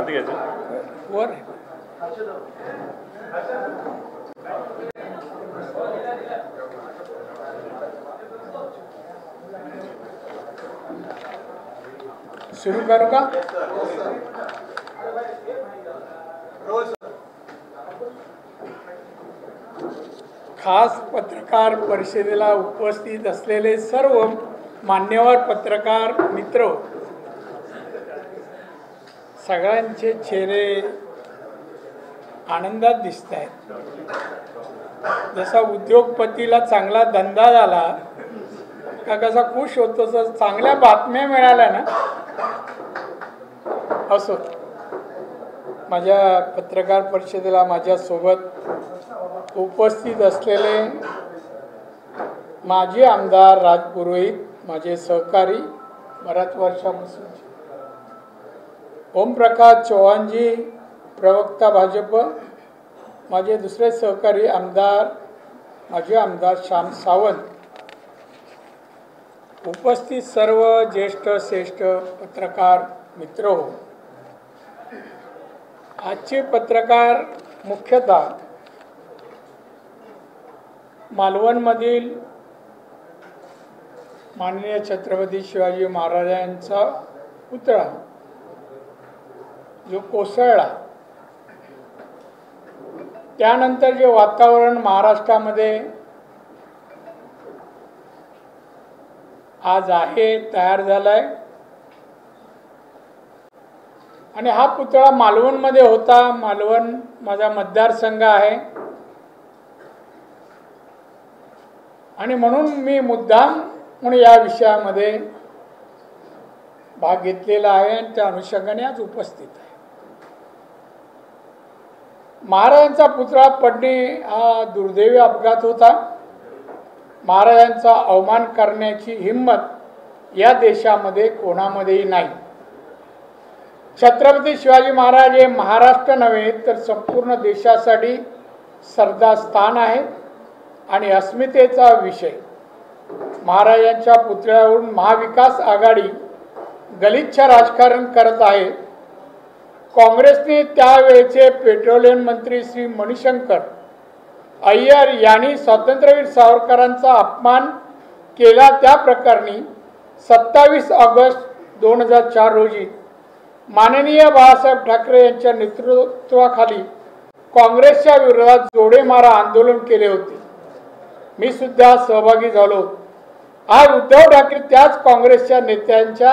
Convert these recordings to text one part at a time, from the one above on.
वर सुरू करू का? खास पत्रकार परिषदेला उपस्थित असलेले सर्व मान्यवर पत्रकार मित्र, सगळ्यांचे चेहरे आनंदात दिसत आहेत. जसा उद्योगपतीला चांगला धंदा झाला का कसा खुश होतो, तसं चांगल्या बातम्या मिळाल्या ना असो. माझ्या पत्रकार परिषदेला माझ्यासोबत उपस्थित असलेले माजी आमदार राज पुरोहित, माझे सहकारी बऱ्याच वर्षापासून, ओमप्रकाश चव्हाणजी प्रवक्ता भाजप, माझे दुसरे सहकारी आमदार माजी आमदार श्याम सावंत, उपस्थित सर्व ज्येष्ठ श्रेष्ठ पत्रकार मित्र हो. आजचे पत्रकार मुख्यतः मालवणमधील माननीय छत्रपती शिवाजी महाराजांचा पुतळा जो कोसळला, त्यानंतर जे वातावरण महाराष्ट्रामध्ये आज आहे, तयार झालाय, आणि हा पुतळा मालवणमध्ये होता. मालवण माझा मतदारसंघ आहे आणि म्हणून मी मुद्दाम म्हणून या विषयामध्ये भाग घेतलेला आहे आणि त्या अनुषंगाने आज उपस्थित आहे. महाराजांचा पुतळा पडणे हा दुर्दैवी अपघात होता. महाराजांचा अवमान करण्याची हिंमत या देशामध्ये कोणामध्येही नाही. छत्रपती शिवाजी महाराज हे महाराष्ट्र नव्हे तर संपूर्ण देशासाठी श्रद्धास्थान आहे आणि अस्मितेचा विषय. महाराजांच्या पुतळ्यावरून महाविकास आघाडी गलिच्छ राजकारण करत आहे. काँग्रेसने त्यावेळेचे पेट्रोलियम मंत्री श्री मणिशंकर अय्यर यांनी स्वातंत्र्यवीर सावरकरांचा अपमान केला त्या प्रकरणी 27 ऑगस्ट 2004 रोजी माननीय बाळासाहेब ठाकरे यांच्या नेतृत्वाखाली काँग्रेसच्या विरोधात जोडेमारा आंदोलन केले होते. मी सुद्धा सहभागी झालो. आज उद्धव ठाकरे त्याच काँग्रेसच्या नेत्यांच्या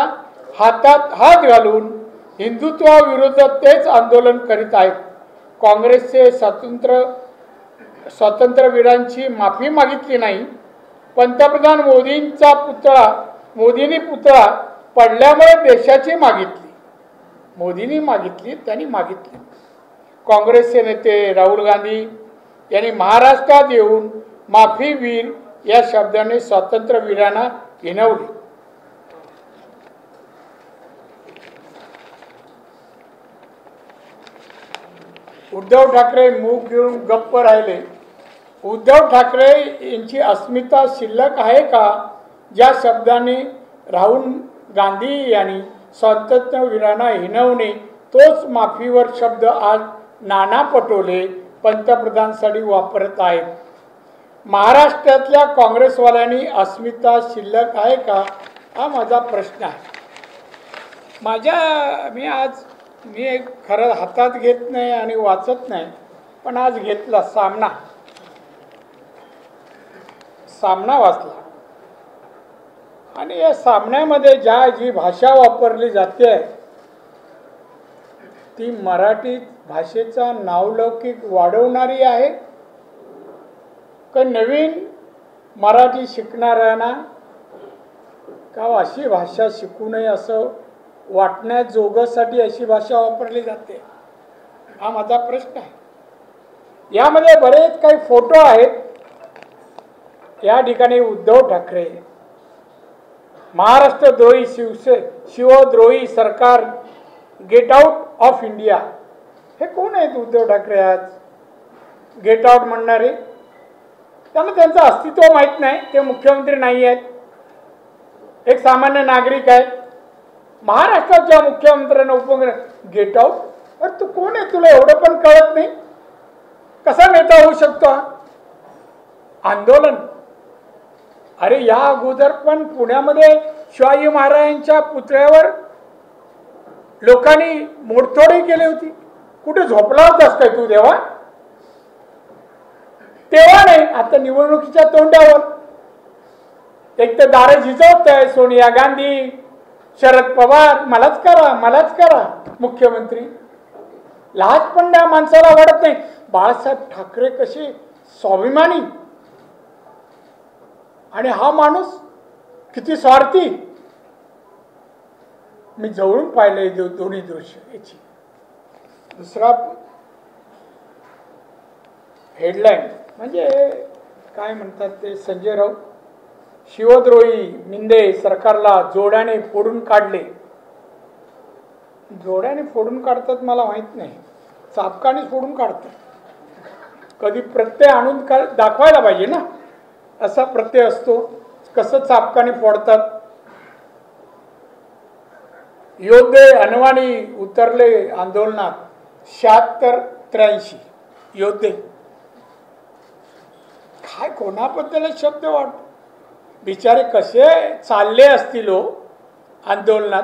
हातात हात घालून हिंदुत्वाविरोधात तेच आंदोलन करीत आहेत. काँग्रेसचे स्वातंत्र्यवीरांची माफी मागितली नाही. पंतप्रधान मोदींनी पुतळा पडल्यामुळे देशाची मागितली. मोदींनी मागितली, त्यांनी मागितली. काँग्रेसचे नेते राहुल गांधी यांनी महाराष्ट्रात येऊन माफीवीर या शब्दाने स्वातंत्र्यवीरांना हिणवले. उद्धव ठाकरे मूग घेऊन गप्प राहिले. उद्धव ठाकरे यांची अस्मिता शिल्लक आहे का? ज्या शब्दाने राहुल गांधी यांनी स्वातंत्र्यवीरांना हिणवणे, तोच माफीवर शब्द आज नाना पटोले पंतप्रधानांसाठी वापरत आहेत. महाराष्ट्रातल्या काँग्रेसवाल्यांनी अस्मिता शिल्लक आहे का, हा माझा प्रश्न आहे. मी एक खरं हातात घेत नाही आणि वाचत नाही, पण आज घेतला. सामना वाचला आणि या सामन्यामध्ये जी भाषा वापरली जाते ती मराठी भाषेचा नावलौकिक वाढवणारी आहे का नवीन मराठी शिकणाऱ्यांना का अशी भाषा शिकू नये असं वाटण्याजोगासाठी अशी भाषा वापरली जाते, हा माझा प्रश्न आहे. यामध्ये बरेच काही फोटो आहेत. या ठिकाणी उद्धव ठाकरे महाराष्ट्रद्रोही शिवद्रोही सरकार, गेट आउट ऑफ इंडिया, हे कोण आहेत उद्धव ठाकरे? आज गेट आउट म्हणणारे, त्यांना त्यांचं अस्तित्व माहीत नाही. ते मुख्यमंत्री नाही आहेत, एक सामान्य नागरिक आहेत. महाराष्ट्राच्या मुख्यमंत्र्यांना गेट आउट अरे तू कोण आहे, तुला एवढं पण कळत नाही? कसा नेता होऊ शकतो हा? आंदोलन, अरे या अगोदर पण पुण्यामध्ये शिवाजी महाराजांच्या पुतळ्यावर लोकांनी मोडतोडही केली होती. कुठे झोपला होतास काय तू तेव्हा? तेव्हा नाही, आता निवडणुकीच्या तोंडावर एक तर दारे झिजवत आहे सोनिया गांधी, शरद पवार, मलाच करा मुख्यमंत्री. लाज पण त्या माणसाला वाटत नाही. बाळासाहेब ठाकरे कसे स्वाभिमानी, आणि हा माणूस किती स्वार्थी. मी जवळून पाहिलंय दोन्ही दृश्य याची. दुसरा हेडलाईन म्हणजे काय म्हणतात ते, संजय राऊत शिवद्रोही मिंदे सरकारला जोड्याने फोडून काढले. जोड्याने फोडून काढतात मला माहित नाही, चापकाने फोडून काढतात. कधी प्रत्यय आणून दाखवायला पाहिजे ना, असा प्रत्यय असतो. कसं चापकाने फोडतात. योद्धे अनवाणी उतरले आंदोलनात. 76-83 योद्धे. काय कोणाबद्दल शब्द वाटतो? बिचारे कसे चालले असतील हो आंदोलनात.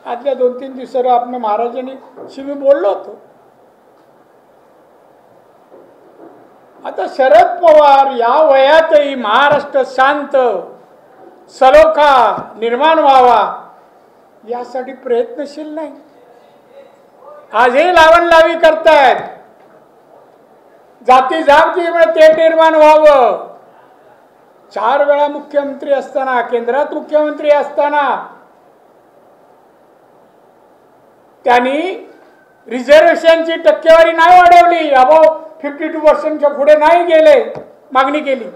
आजच्या 2-3 दिवसावर आपण महाराजांनी मी बोललो होतो. आता शरद पवार या वयातही महाराष्ट्र शांत सलोखा निर्माण व्हावा यासाठी प्रयत्नशील नाही. आजही लावणलावी करतायत. जाती जातीमुळे ते निर्माण व्हावं. 4 वेळा मुख्यमंत्री असताना, केंद्रात मुख्यमंत्री असताना त्यांनी रिझर्वेशनची टक्केवारी नाही वाढवली. अबो 52% पुढे नाही गेले, मागणी केली.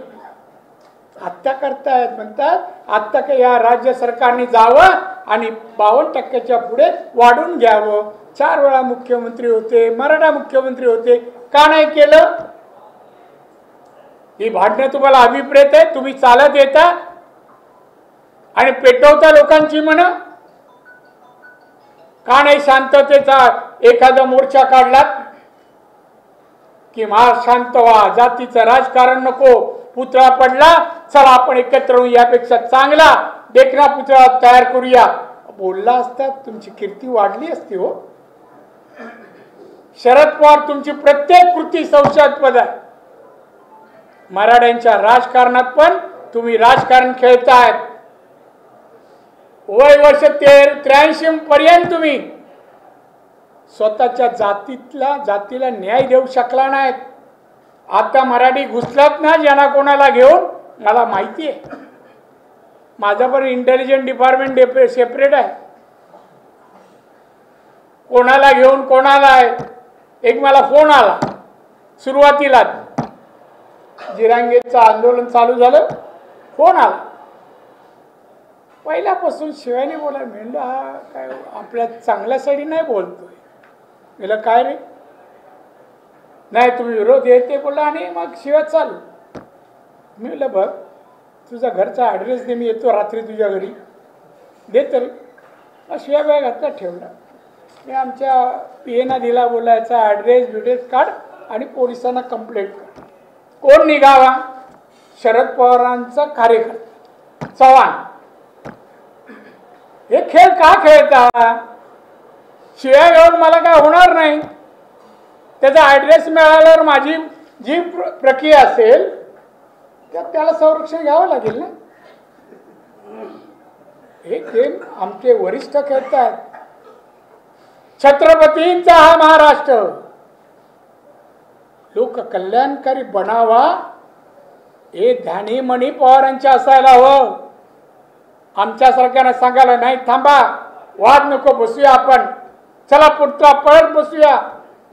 आत्ता करतायत, म्हणतात आत्ता का या राज्य सरकारने जावं आणि 52% पुढे वाढून घ्यावं. 4 वेळा मुख्यमंत्री होते, मराठा मुख्यमंत्री होते, का नाही केलं? ही भांडणं तुम्हाला अभिप्रेत आहे. तुम्ही चालत येता आणि पेटवता लोकांची मन. का नाही शांततेचा एखादा मोर्चा काढलात की महाराष्ट्र शांत व्हा, जातीचं राजकारण नको, पुतळा पडला, चला आपण एकत्र होऊ, यापेक्षा चांगला देखना पुतळा तयार करूया, बोलला असतात तुमची कीर्ती वाढली असती हो. शरद पवार तुमची प्रत्येक कृती संशयास्पद आहे. मराठ्यांच्या राजकारणात पण तुम्ही राजकारण खेळतायत. वय वर्ष 83 पर्यंत तुम्ही स्वतःच्या जातीला न्याय देऊ शकला नाहीत. आता मराठी घुसलात ना ज्यांना कोणाला घेऊन, मला माहिती आहे. माझं पण इंटेलिजन्स डिपार्टमेंट सेपरेट आहे. कोणाला घेऊन कोणाला आहे. एक मला फोन आला सुरुवातीला, जिरांगेचं आंदोलन चालू झालं, फोन आला. पहिल्यापासून शिवानी बोला, म्हणलं हा काय आपल्या चांगल्यासाठी नाही बोलतोय. मला काय रे, नाही तुम्ही विरोध येते बोला, आणि मग शिवाय चालू. मी म्हणलं बघ तुझा घरचा ॲड्रेस दे, मी येतो रात्री तुझ्या घरी, दे तरी. मग शिवाय बॅग घातला ठेवला. मी आमच्या पीएना दिला, बोलायचा ॲड्रेस काढ आणि पोलिसांना कंप्लेंट कर. कोण निघावा? शरद पवारांचा कार्यकर्ता चव्हाण. हे खेळ का खेळता? शिवाय घेऊन मला काय होणार नाही. त्याचा ॲड्रेस मिळाल्यावर माझी जी प्रक्रिया असेल त्यात त्याला संरक्षण घ्यावं लागेल ना. हे गेम आमचे वरिष्ठ खेळतात. छत्रपतींचा हा महाराष्ट्र लोक कल्याणकारी बनावा हे ध्यानी मणी पवारांच्या असायला हवं. आमच्यासारख्यानं सांगायला नाही, थांबा वाद नको, बसूया आपण, चला पुढचा पळत बसूया,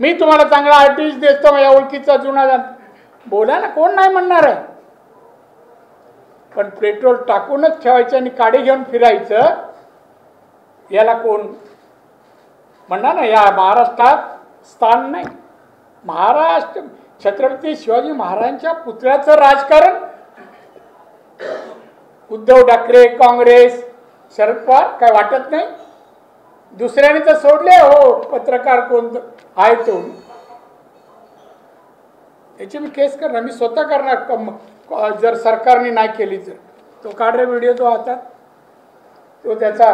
मी तुम्हाला चांगला आर्टिस्ट देतो, या ओळखीचा जुना बोला ना, कोण नाही म्हणणार आहे. पण पेट्रोल टाकूनच ठेवायचं आणि काडी घेऊन फिरायचं, याला कोण म्हणणार ना. या महाराष्ट्रात स्थान नाही. महाराष्ट्र छत्रपती शिवाजी महाराजांच्या पुतळ्याचं राजकारण उद्धव ठाकरे, काँग्रेस, शरद पवार काय वाटत नाही. दुसऱ्याने तर सोडले हो, पत्रकार कोण आहे तो, याची मी केस करणार, मी स्वतः करणार जर सरकारने नाही केली तर. तो काढ रे व्हिडिओ तो आता, तो त्याचा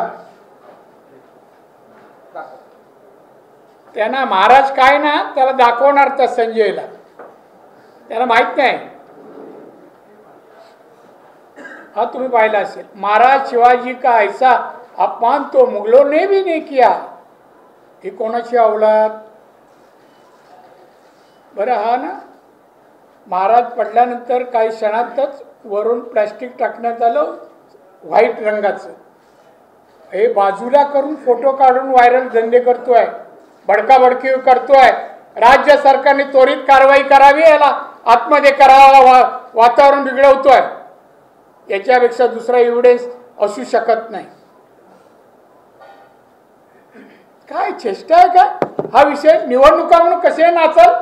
त्यांना महाराज काय ना त्याला दाखवणार त्या संजयला, त्याला माहित नाही. हा तुम्ही पाहिला असेल, महाराज शिवाजी का ऐसा अपमान तो मुगलों ने भी नहीं किया. ही कोणाची अवलाद बरं. हा ना, महाराज पडल्यानंतर काही क्षणातच वरून प्लॅस्टिक टाकण्यात आलं व्हाईट रंगाचं. हे बाजूला करून फोटो काढून व्हायरल धंदे करतोय, बडकाबडकी करतोय. राज्य सरकारने त्वरित कारवाई करावी, याला आतमध्ये करावा, वातावरण बिघडवतोय. याच्यापेक्षा दुसरा एव्हिडन्स असू शकत नाही. काय चेष्टा आहे का हा विषय? निवडणुका म्हणून कसे नाचल,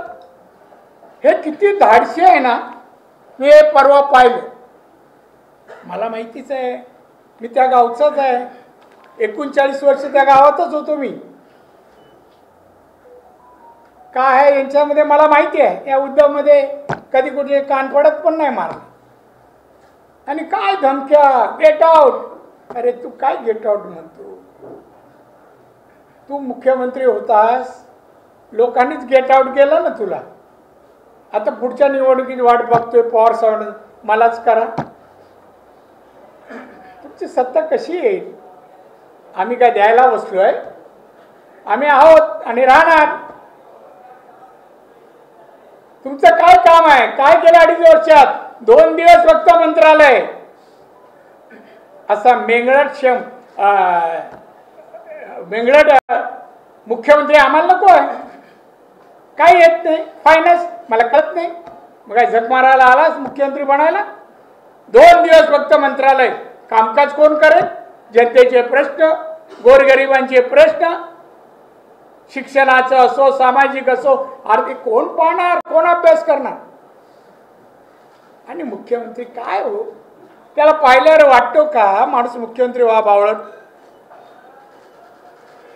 हे किती धाडशी आहे ना. मी हे परवा पाहिलं, मला माहितीच आहे, मी त्या गावचाच आहे, 39 वर्ष त्या गावातच होतो मी. काय आहे यांच्यामध्ये मला माहिती आहे. या उद्धवमध्ये कधी कुठे कान पडत पण नाही मारला. आणि काय धमक्या, गेट आउट. अरे तू काय गेट आउट म्हणतो? तू मुख्यमंत्री होतास, लोकांनीच गेट आउट केलं ना तुला. आता पुढच्या निवडणुकीची वाट बघतोय, पवार साहेब मलाच करा. तुमची सत्ता कशी येईल? आम्ही काय द्यायला बसलोय? आम्ही आहोत आणि राहणार. तुमचं काय काम आहे? काय केलं 2.5 वर्षात? 2 दिवस फक्त मंत्रालय. असा मेंगळट मुख्यमंत्री आम्हाला नको आहे. काही येत नाही, फायनान्स मला कळत नाही. मग काय झक मारायला आलास मुख्यमंत्री बनायला? 2 दिवस फक्त मंत्रालय. कामकाज कोण करेल? जनतेचे प्रश्न, गोरगरिबांचे प्रश्न, शिक्षणाचं असो, सामाजिक असो, आर्थिक कोण पाहणार, कोण अभ्यास करणार? आणि मुख्यमंत्री काय हो, त्याला पाहिल्यावर वाटतो का माणूस मुख्यमंत्री व्हा? बावळट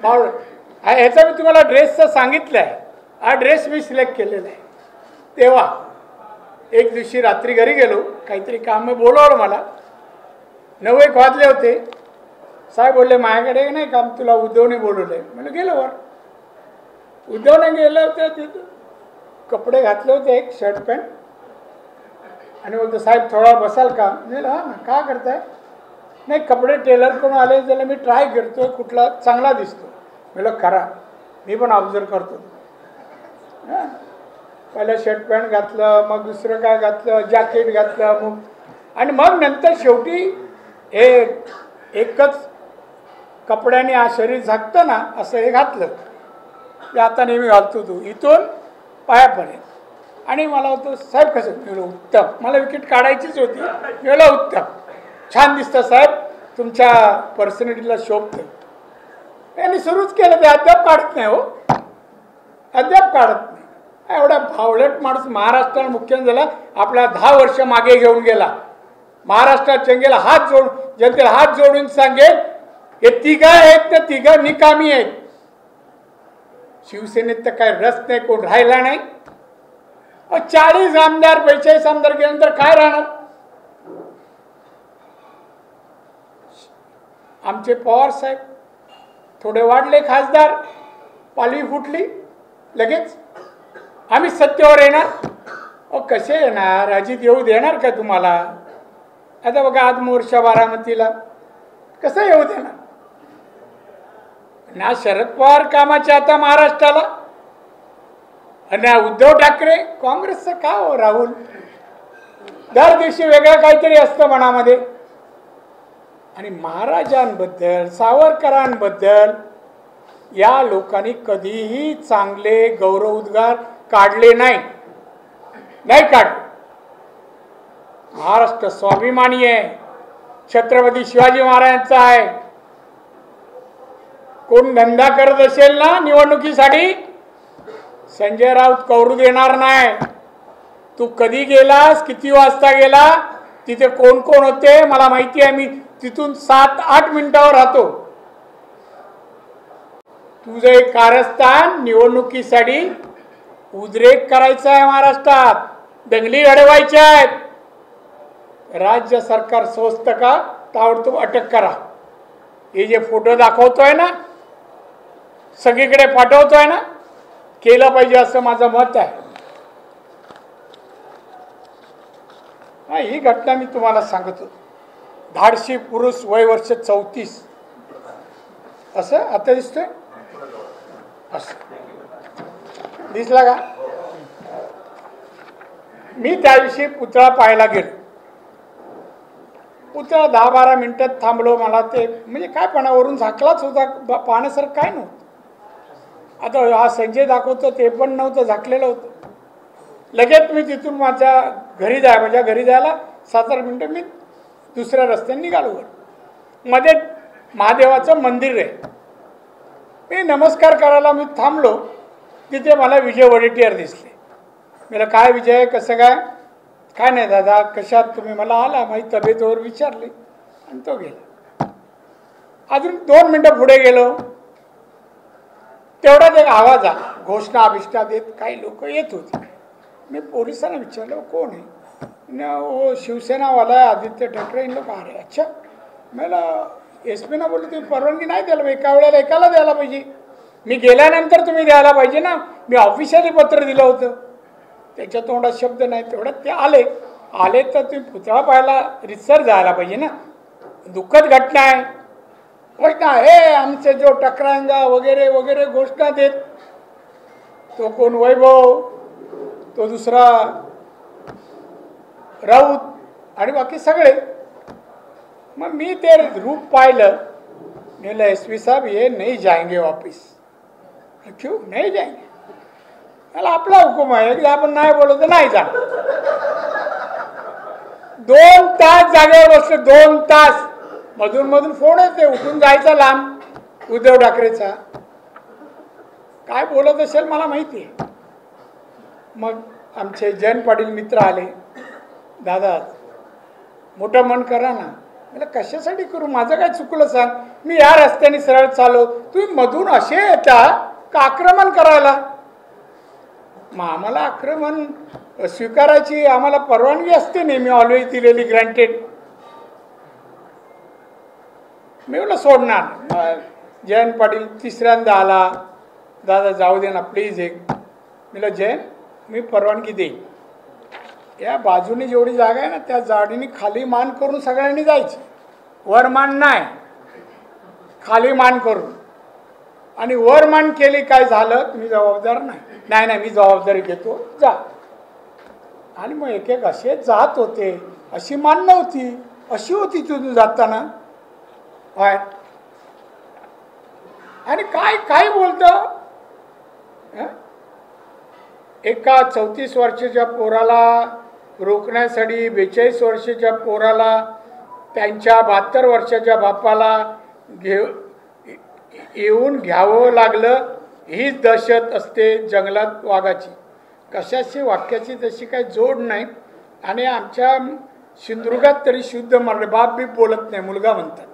बावळट. ह्याचा मी तुम्हाला ड्रेसचं सांगितलं आहे. हा ड्रेस मी सिलेक्ट केलेला आहे. तेव्हा एक दिवशी रात्री घरी गेलो, काहीतरी काम मी बोलवलं मला. 9 वाजले होते. साहेब बोलले माझ्याकडे नाही काम, तुला उद्धवने बोलवलंय. म्हणलं गेलो वर. उद्धवने गेलं होतं तिथं, कपडे घातले होते, एक शर्ट पॅन्ट, आणि बोलतो साहेब थोडा बसाल का? नाही हा ना, का करताय? नाही कपडे टेलर करून आले, त्याला मी ट्राय करतोय कुठला चांगला दिसतो. म्हणलं करा, मी पण ऑब्झर्व करतो. हां, पहिलं शर्ट पॅन्ट घातलं, मग दुसरं काय घातलं, जॅकेट घातलं, मग आणि मग नंतर शेवटी हे एकच कपड्याने हा शरीर झाकतं ना, असं हे घातलं. ते आता नेहमी घालतो तू, इथून पायापर्यंत. आणि मला होतं साहेब कसं? मी उत्तम, मला विकेट काढायचीच होती. मी उत्तम, छान दिसतं साहेब, तुमच्या पर्सनॅलिटीला शोभतं. त्यांनी सुरूच केलं, ते अद्याप काढत नाही हो, अद्याप काढत नाही. एवढा भावलट माणूस महाराष्ट्राला मुख्यमंत्री झाला, आपला 10 वर्ष मागे घेऊन गेला. महाराष्ट्रात जनतेला हात जोडून सांगेल, हे तिघं आहेत तर तिघं निकामी आहेत. शिवसेनेत तर काय रस नाही, कोण राहिला नाही. 40 आमदार 45 आमदार गेल्यानंतर काय राहणार? आमचे पवार साहेब थोडे वाढले खासदार, पालवी फुटली लगेच. आम्ही सत्तेवर येणार. कसे येणार? अजित येऊ देणार का तुम्हाला? आता बघा आज मोर्चा बारामतीला, कसं येऊ देणार? ना शरद पवार कामाचे आता महाराष्ट्राला, आणि उद्धव ठाकरे काँग्रेसचं का हो? राहुल दर दिवशी वेगळं काहीतरी असतं मनामध्ये. आणि महाराजांबद्दल, सावरकरांबद्दल या लोकांनी कधीही चांगले गौरवोद्गार काढले नाही काढले. महाराष्ट्र स्वाभिमानी आहे, छत्रपती शिवाजी महाराजांचा आहे. कोण धंदा करत असेल ना निवडणुकीसाठी, संजय राऊत कौरू देणार नाही. तू कधी गेलास, किती वाजता गेला, तिथे कोण कोण होते मला माहिती आहे. मी तिथून 7-8 मिनिटावर राहतो. तुझं एक कारस्थान निवडणुकीसाठी उद्रेक करायचा आहे, महाराष्ट्रात दंगली घडवायच्या आहेत. राज्य सरकार स्वस्त का ताबडतोब अटक करा. हे जे फोटो दाखवतोय ना, सगळीकडे पाठवतोय ना, केलं पाहिजे असं माझं मत आहे. ही घटना मी तुम्हाला सांगतो. धाडशी पुरुष, वय वर्ष 34. असं आता दिसतोय, असं दिसला का? मी त्या दिवशी पुतळा पाहायला गेलो. पुतळा 10-12 मिनिटात थांबलो. मला ते म्हणजे काय पणावरून झाकलाच होता, पाहण्यासारखं काय नव्हतं. आता हा संजय दाखवतो ते पण नव्हतं, झाकलेलं होतं. लगेच मी तिथून माझ्या घरी जायला 7-8 मिनिटं मी दुसऱ्या रस्त्याने निघालो. मध्ये महादेवाचं मंदिर आहे. मी नमस्कार करायला मी थांबलो. तिथे मला विजय वडेट्टीवार दिसले. मला काय विजय, कसं काय नाही दादा, कशात तुम्ही? मला आला माझी तब्येतीवर विचारली आणि तो गेला. अजून 2 मिनिटं पुढे गेलो, तेवढ्यात एक आवाज आला. घोषणा अभिष्ठा देत काही लोक येत होते. मी पोलिसांना विचारलं कोण आहे? वो शिवसेनावाला आहे, आदित्य ठाकरे. इन लोक अरे अच्छा. मला SP ना बोललो तुम्ही परवानगी नाही द्यायला पाहिजे, एका वेळेला एकाला द्यायला पाहिजे. मी गेल्यानंतर तुम्ही द्यायला पाहिजे ना. मी ऑफिशियली पत्र दिलं होतं. त्याच्या तोंडात शब्द नाही. तेवढ्यात ते आले तर तुम्ही पुतळा पाहायला रितसर जायला पाहिजे ना. दुःखद घटना आहे. घोषणा हे आमचे जो टकरांगा वगैरे वगैरे घोषणा देत. तो कोण वैभव, तो दुसरा राऊत आणि बाकी सगळे. मग मी ते रूप पाहिलं. म्हणलं SP साहब ये नहीं जाएंगे वापिस. क्यों नहीं जाएंगे? मला आपला हुकूम आहे की आपण नाही बोललो तर नाही जा. 2 तास जागेवर बसले. 2 तास. मधून फोन येते, उठून जायचा लांब उद्धव ठाकरेचा. काय बोलत असेल मला माहिती आहे. मग आमचे जयंत पाटील मित्र आले. दादा मोठं मन करा ना. मला कशासाठी करू? माझं काय चुकलं सांग? मी या रस्त्याने सरळ चालव, तुम्ही मधून असे येता का आक्रमण करायला? मग आम्हाला आक्रमण स्वीकारायची आम्हाला परवानगी असते नेहमी, ऑलवेज दिलेली, ग्रँटेड. मी मला सोडणार. जयंत पाटील तिसऱ्यांदा आला. दादा जाऊ दे ना प्लीज एक. मला जयंत मी परवानगी देईन. या बाजूने जेवढी जागा आहे ना त्या जाडीने खाली मान करून सगळ्यांनी जायची. वर मान नाही, खाली मान करून. आणि वर मान केली काय झालं तुम्ही जबाबदार नाही. नाही मी जबाबदारी घेतो जा. आणि मग एक असे जात होते. अशी मान नव्हती, अशी होती तिथून जाताना. आणि काय बोलतं. एका 34 वर्षाच्या पोराला रोखण्यासाठी 42 वर्षाच्या पोराला त्यांच्या 72 वर्षाच्या बापाला येऊन घ्यावं लागलं. हीच दहशत असते जंगलात वाघाची. कशाची वाक्याची तशी काही जोड नाही. आणि आमच्या सिंधुदुर्गात तरी शुद्ध मराठी. बाप बी बोलत नाही, मुलगा म्हणतात.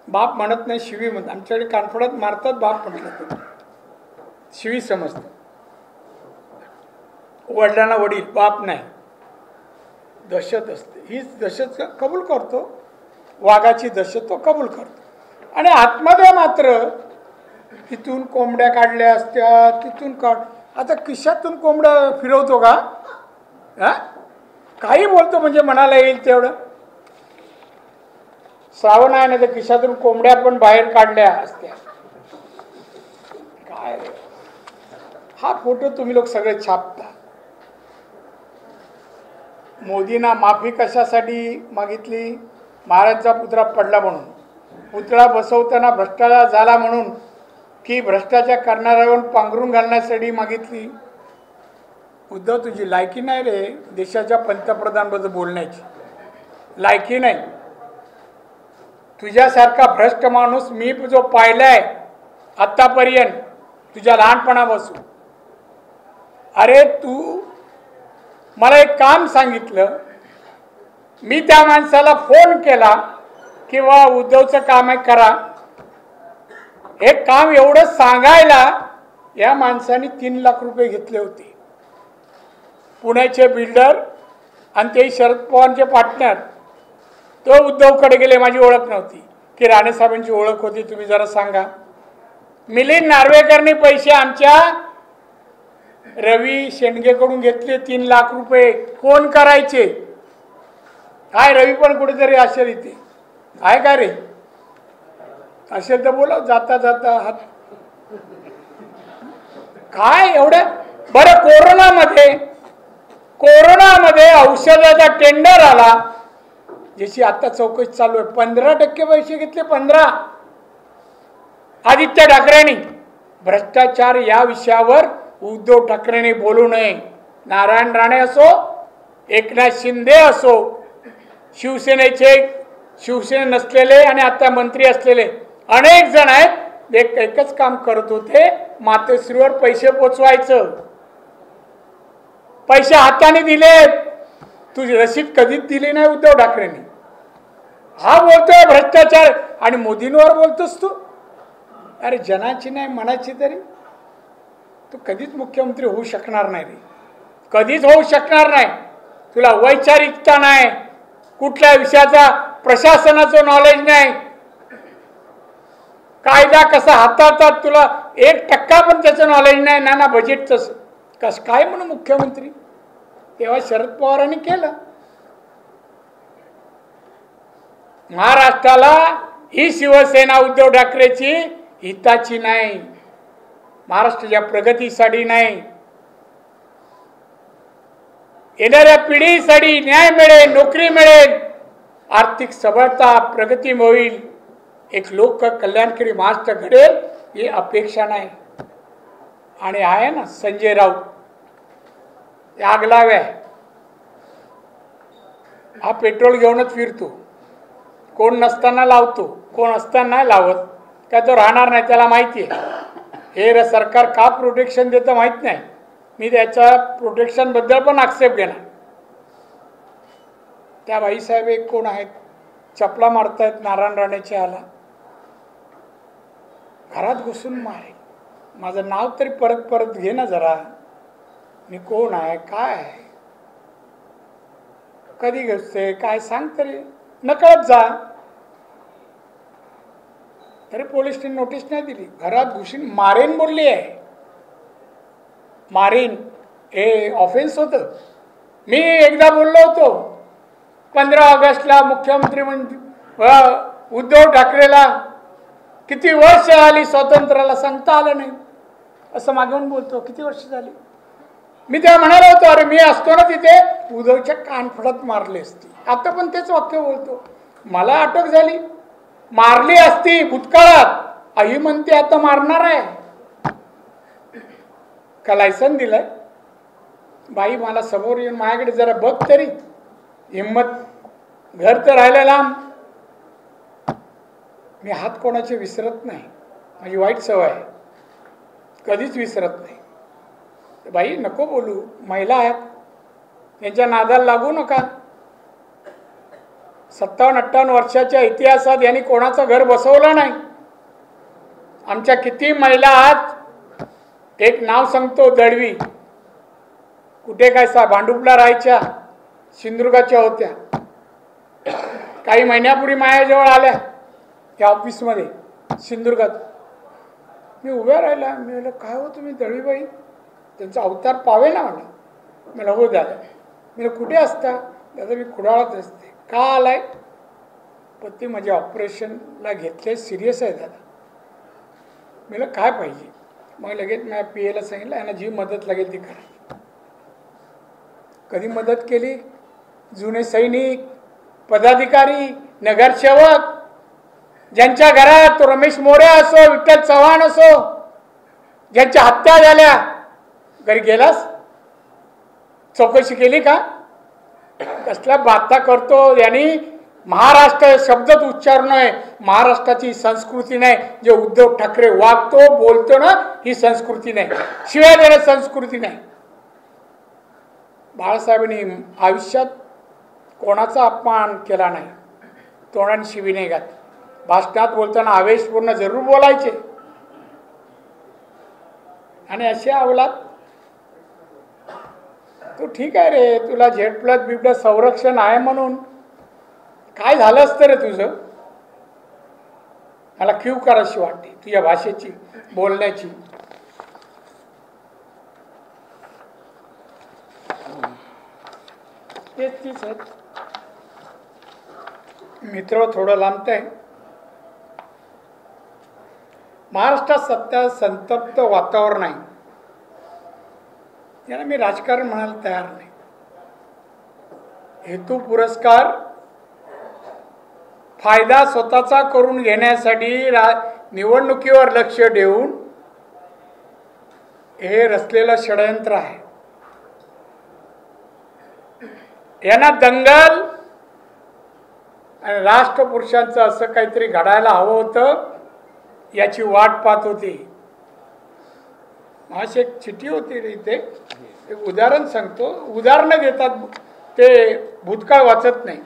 बाप म्हणत नाही, शिवी म्हणतात. आमच्याकडे कानफडात मारतात बाप म्हटलं तर शिवी समजतं. वडिलांना वडील, बाप नाही. दहशत असते. हीच दहशत कबूल करतो. वाघाची दहशत तो कबूल करतो. आणि आतमध्ये मात्र तिथून कोंबड्या काढल्या असत्या, तिथून आता खिशातून कोंबड्या फिरवतो का? काही बोलतो म्हणजे मनाला येईल तेवढं. श्रावण आहे ना तर खिशातून कोंबड्या पण बाहेर काढल्या असत्या. काय हा फोटो तुम्ही लोक सगळे छापता. मोदींना माफी कशासाठी मागितली? महाराजचा पुतळा पडला म्हणून. पुतळा बसवताना भ्रष्टाचार झाला म्हणून की भ्रष्टाचार करणाऱ्यावर पांघरून घालण्यासाठी मागितली? उद्धव तुझी लायकी नाही रे देशाच्या पंतप्रधानबद्दल बोलण्याची. लायकी नाही. तुझ्यासारखा भ्रष्ट माणूस मी जो पाहिलाय आतापर्यंत तुझ्या लहानपणापासून. अरे तू मला एक काम सांगितलं, मी त्या माणसाला फोन केला किंवा उद्धवचं काम आहे करा. हे काम एवढं सांगायला या माणसाने 3 लाख रुपये घेतले होते. पुण्याचे बिल्डर आणि ते शरद पवारांचे पार्टनर तो उद्धवकडे गेले. माझी ओळख नव्हती की राणेसाहेबांची ओळख होती, तुम्ही जरा सांगा. मिलिंद नार्वेकरनी पैसे आमच्या रवी शेंडगेकडून घेतले 3 लाख रुपये. कोण करायचे? काय रवी पण कुठेतरी असेल इथे, आहे का रे? असेल तर बोला जाता जाता हात. काय एवढं बरं. कोरोनामध्ये औषधाचा टेंडर आला, ज्याची आता चौकशी चालू आहे. 15% पैसे घेतले. 15. आदित्य ठाकरेंनी. भ्रष्टाचार या विषयावर उद्धव ठाकरेंनी बोलू नये. नारायण राणे असो, एकनाथ शिंदे असो, शिवसेने नसलेले आणि आता मंत्री असलेले अनेक जण आहेत. एकच काम करत होते, मातोश्रीवर पैसे पोचवायचं. पैसे हाताने दिले, तुझी रसीद कधीच दिली नाही उद्धव ठाकरेंनी. हा बोलतोय भ्रष्टाचार आणि मोदींवर बोलतोस तू. अरे जनाची नाही मनाची तरी तू कधीच मुख्यमंत्री होऊ शकणार नाही रे. कधीच होऊ शकणार नाही. तुला वैचारिकता नाही, कुठल्या विषयाचा प्रशासनाचं नॉलेज नाही, कायदा कसा हाताळतात तुला 1% पण त्याचं नॉलेज नाही. ना बजेटचं कस काय म्हणून मुख्यमंत्री. तेव्हा शरद पवारांनी केलं. महाराष्ट्राला ही शिवसेना उद्धव ठाकरेची हिताची नाही, महाराष्ट्राच्या प्रगतीसाठी नाही, येणाऱ्या पिढीसाठी न्याय मिळेल, नोकरी मिळेल, आर्थिक सबळता, प्रगती होईल, एक लोक कल्याणकारी महाराष्ट्र घडेल ही अपेक्षा नाही. आणि आहे ना संजय राऊत आग लाव्या, हा पेट्रोल घेऊनच फिरतो. कोण नसताना लावतो, कोण असताना नाही लावत. काय तो राहणार नाही, त्याला माहिती आहे. हे सरकार का प्रोटेक्शन देतं माहीत नाही. मी त्याच्या प्रोटेक्शनबद्दल पण आक्षेप घेणार. त्या बाईसाहेब एक कोण आहेत, चपला मारतायत नारायण राणेच्या आला, घरात घुसून मारे. माझं नाव तरी परत घे ना जरा. मी कोण आहे, काय आहे, कधी घुसते, काय सांग तरी, नकळत जा. तरी पोलिसने नोटीस नाही दिली. घरात घुसून मारेन बोलली आहे. मारीन हे ऑफेन्स होतं. मी एकदा बोललो होतो 15 ऑगस्टला मुख्यमंत्री उद्धव ठाकरेला किती वर्ष झाली स्वातंत्र्याला सांगता आलं नाही, असं मागून बोलतो. किती वर्ष झाली. मी तेव्हा म्हणालो होतो अरे मी असतो ना तिथे उद्धवच्या कानफडात मारली असती. आता पण तेच वाक्य बोलतो. मला अटक झाली, मारली असती भूतकाळात, आई म्हणते आता मारणार आहे. का लायसन दिलंय? बाई मला समोर येऊन माझ्याकडे जरा बघ तरी, हिम्मत. घर तर राहिलं लांब. मी हात कोणाचे विसरत नाही, माझी वाईट सवय आहे, कधीच विसरत नाही. बाई नको बोलू, महिला आहेत, त्यांच्या नादाला लागू नका. 57-58 वर्षाच्या इतिहासात यांनी कोणाचं घर बसवलं नाही. आमच्या किती महिला आहात. एक नाव सांगतो, दळवी. कुठे काय भांडुपला राहायच्या, सिंधुदुर्गाच्या होत्या. काही महिन्यापूर्वी माझ्याजवळ आल्या त्या ऑफिसमध्ये सिंधुदुर्गात. मी उभ्या राहिला. मी म्हटलं काय हो तुम्ही दळवीबाई? त्यांचा अवतार पावे ना मला. मला हो दादा. मी कुठे असता? दादा मी कुडाळात असते. का आलाय? पती माझ्या ऑपरेशनला घेतले, सिरियस आहे दादा. मला काय पाहिजे? मग लगेच मी PA ला सांगितलं यांना जी मदत लागेल ती करायची. कधी मदत केली? जुने सैनिक, पदाधिकारी, नगरसेवक, ज्यांच्या घरात तो रमेश मोरे असो, विठ्ठल चव्हाण असो, ज्यांच्या हत्या झाल्या, घरी गेलास? चौकशी केली का? कसला बाता करतो. यांनी महाराष्ट्र शब्दच उच्चारण आहे. महाराष्ट्राची संस्कृती नाही. जे उद्धव ठाकरे वागतो बोलतो ना, ही संस्कृती नाही. शिवाय देण्याची संस्कृती नाही. बाळासाहेबांनी आयुष्यात कोणाचा अपमान केला नाही. तोंडाने शिवी नाही घात. भाषणात बोलताना आवेशपूर्ण जरूर बोलायचे, आणि असे अवलाद. तू ठीक आहे रे, तुला झेड+ संरक्षण आहे म्हणून. काय झालं असतं रे तुझं? मला क्यू करायची वाटते तुझ्या भाषेची, बोलण्याची. तीच आहेत. मित्र थोडं लांबतंय. महाराष्ट्रात सध्या संतप्त वातावरण आहे. याला मी राजकारण म्हणायला तयार नाही. हेतू पुरस्कार फायदा स्वतःचा करून घेण्यासाठी निवडणुकीवर लक्ष देऊन हे रचलेलं षडयंत्र आहे. यांना दंगल आणि राष्ट्रपुरुषांचं असं काहीतरी घडायला हवं होतं, याची वाट पाहत होती. माझी एक चिठ्ठी होती रे इथे, एक उदाहरण सांगतो. उदाहरणं देतात ते, भूतकाळ वाचत नाही.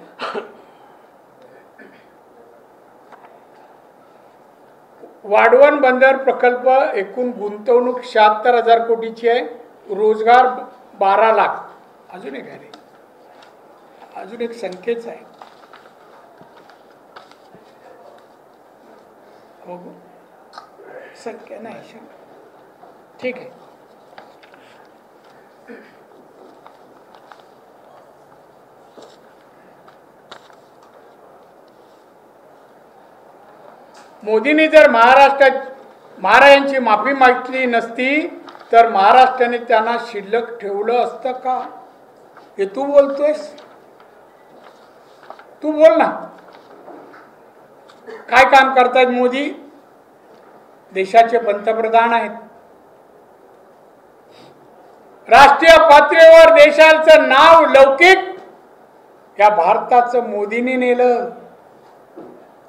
वाढवण बंदर प्रकल्प एकूण गुंतवणूक 76,000 कोटीची आहे. रोजगार 12 लाख. अजून एक आहे रे, अजून एक संख्येच आहे. हो, संख्या नाही. ठीक आहे. मोदींनी जर महाराजांची माफी मागितली नसती तर महाराष्ट्राने त्यांना शिल्लक ठेवलं असतं का? हे तू बोलतोयस? तू बोल ना. काय काम करतायत मोदी? देशाचे पंतप्रधान आहेत. राष्ट्रीय पातळीवर देशाचं नाव लौकिक या भारताचं मोदींनी नेलं.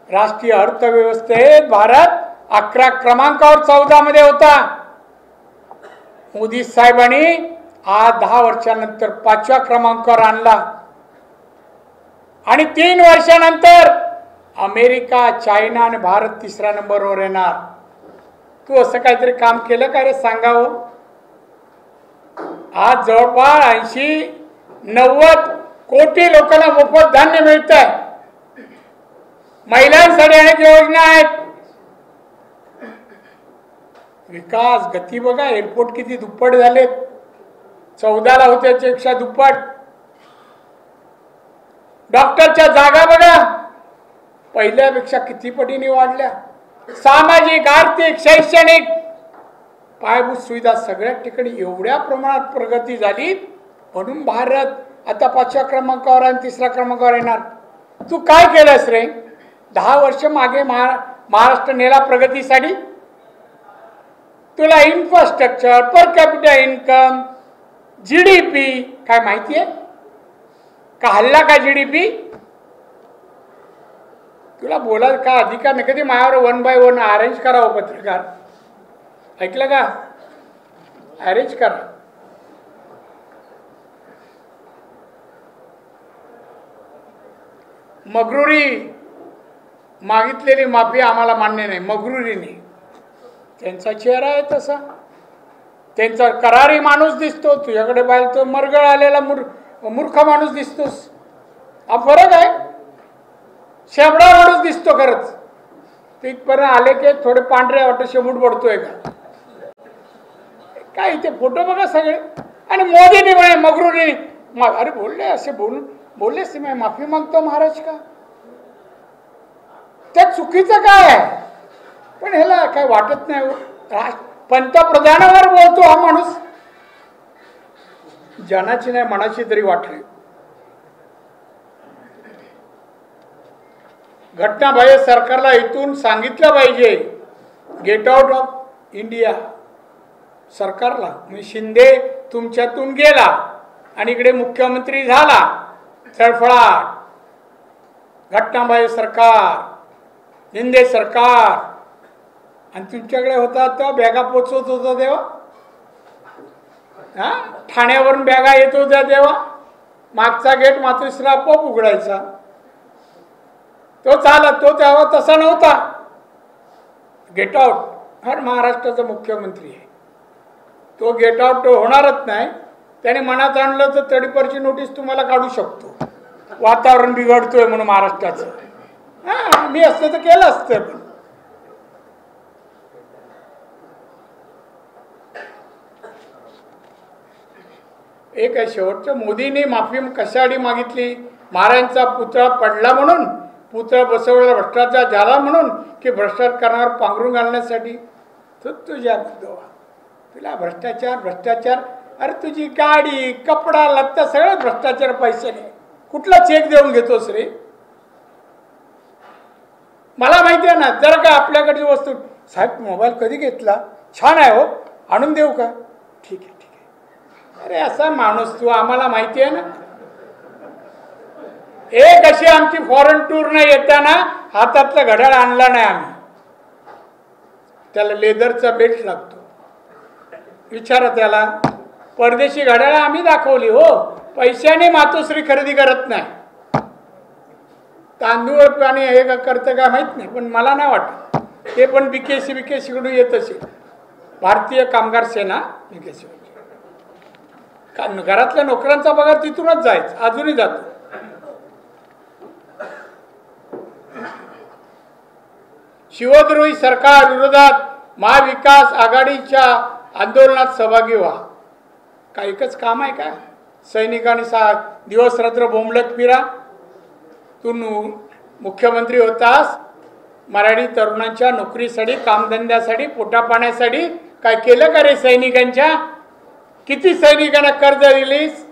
राष्ट्रीय अर्थव्यवस्थेत भारत 11 क्रमांकावर 14 मध्ये होता. मोदी साहेबांनी आज 10 वर्षानंतर 5व्या क्रमांकावर आणला. आणि 3 वर्षानंतर अमेरिका, चायना आणि भारत 3ऱ्या नंबरवर येणार. तू असं काहीतरी काम केलं का रे? सांगावं. आज जवळपास 80-90 कोटी लोकांना मोफत धान्य मिळत आहे. महिलांसाठी अनेक योजना आहेत. विकास गती बघा. एअरपोर्ट किती दुप्पट झालेत. 14ला होते त्यापेक्षा दुप्पट. डॉक्टरच्या जागा बघा, पहिल्यापेक्षा किती पटीने वाढल्या. सामाजिक, आर्थिक, शैक्षणिक, पायाभूत सुविधा सगळ्या ठिकाणी एवढ्या प्रमाणात प्रगती झाली, म्हणून भारत आता 5व्या क्रमांकावर आणि 3ऱ्या क्रमांकावर येणार. तू काय केलंस रे? 10 वर्ष मागे महाराष्ट्र नेला प्रगतीसाठी. तुला infrastructure, per capital income, GDP काय माहिती आहे का? हल्ला का GDP? तुला बोलायला का अधिकार नाही? कधी माझ्यावर 1 by 1 अरेंज करावं पत्रकार. ऐकलं का? अरेंज करा. मगरुरी मागितलेली माफी आम्हाला मान्य नाही. मगरुरीने त्यांचा चेहरा आहे तसा. त्यांचा करारी माणूस दिसतो. तुझ्याकडे पाहिलं तो मरगळ आलेला मूर्ख माणूस दिसतोस. हा फरक आहे. शेबडा माणूस दिसतो खरंच. तिथपर्यंत आले की थोडे पांढरे वाटत शेबूट पडतोय का काय? इथे फोटो बघा सगळे. आणि मोदीने म्हणे मगरुरी. अरे बोलले असे बोललेस मी माफी मागतो महाराज का? त्या चुकीचं काय आहे? पण ह्याला काय वाटत नाही. पंतप्रधानावर बोलतो हा माणूस. जनाची नाही मनाची तरी वाटली. घटनाबाह्य सरकारला इथून सांगितलं पाहिजे, गेट आउट ऑफ इंडिया. सरकारला म्हणजे शिंदे तुमच्यातून गेला आणि इकडे मुख्यमंत्री झाला. तळफळाट. घटनाबाह्य सरकार, शिंदे सरकार. आणि तुमच्याकडे होता तो बॅगा पोचवत होता तेव्हा. ठाण्यावरून बॅगा येत होत्या तेव्हा. मागचा गेट मातोश्रीला आपोआप उघडायचा. तो चालत. तो तेव्हा तसा नव्हता. Get out. हर महाराष्ट्राचा मुख्यमंत्री आहे. तो गेट आउट होणारच नाही. त्याने मनात आणलं तर तडीपारची नोटीस तुम्हाला काढू शकतो, वातावरण बिघडतोय म्हणून महाराष्ट्राचं. हां, मी असतं तर केलं असतं. पण एक आहे शेवटचं, मोदींनी माफी कशासाठी मागितली? महाराजांचा पुतळा पडला म्हणून, पुतळा बसवलेला भ्रष्टाचार झाला म्हणून, की भ्रष्टाचारावर पांघरून घालण्यासाठी? तुझ्या तुला भ्रष्टाचार. अरे तुझी गाडी, कपडा लत्ता सगळं भ्रष्टाचार, पैशाने. कुठला चेक देऊन घेतोस रे? मला माहिती आहे ना. जरा का आपल्याकडची वस्तू, साहेब मोबाईल कधी घेतला? छान आहे हो, आणून देऊ का? ठीक आहे. अरे असा माणूस तू, आम्हाला माहिती आहे ना. एक अशी आमची फॉरेन टूर न येताना हातातलं घड्याळ आणला नाही आम्ही. त्याला लेदरचा बेल्ट लागतो. विचारा त्याला. परदेशी घड्याळ आम्ही दाखवली हो. पैशाने मातोश्री खरेदी करत नाही. तांदूळ आणि हे करतं काय माहित नाही, पण मला नाही वाटत ते पण बीकेसी कडून येत असेल. भारतीय कामगार सेना बीकेसी. घरातल्या नोकरांचा पगार तिथूनच जायचा, अजूनही जातो. शिवद्रोही सरकार विरोधात महाविकास आघाडीच्या आंदोलनात सहभागी व्हा. का एकच काम आहे का? सैनिकांनी दिवस रात्र बोंबलत फिरा. तू मुख्यमंत्री होतास, मराठी तरुणांच्या नोकरीसाठी, कामधंद्यासाठी, पोटापाण्यासाठी काय केलं का रे सैनिकांच्या? किती सैनिकांना कर्ज दिलीस?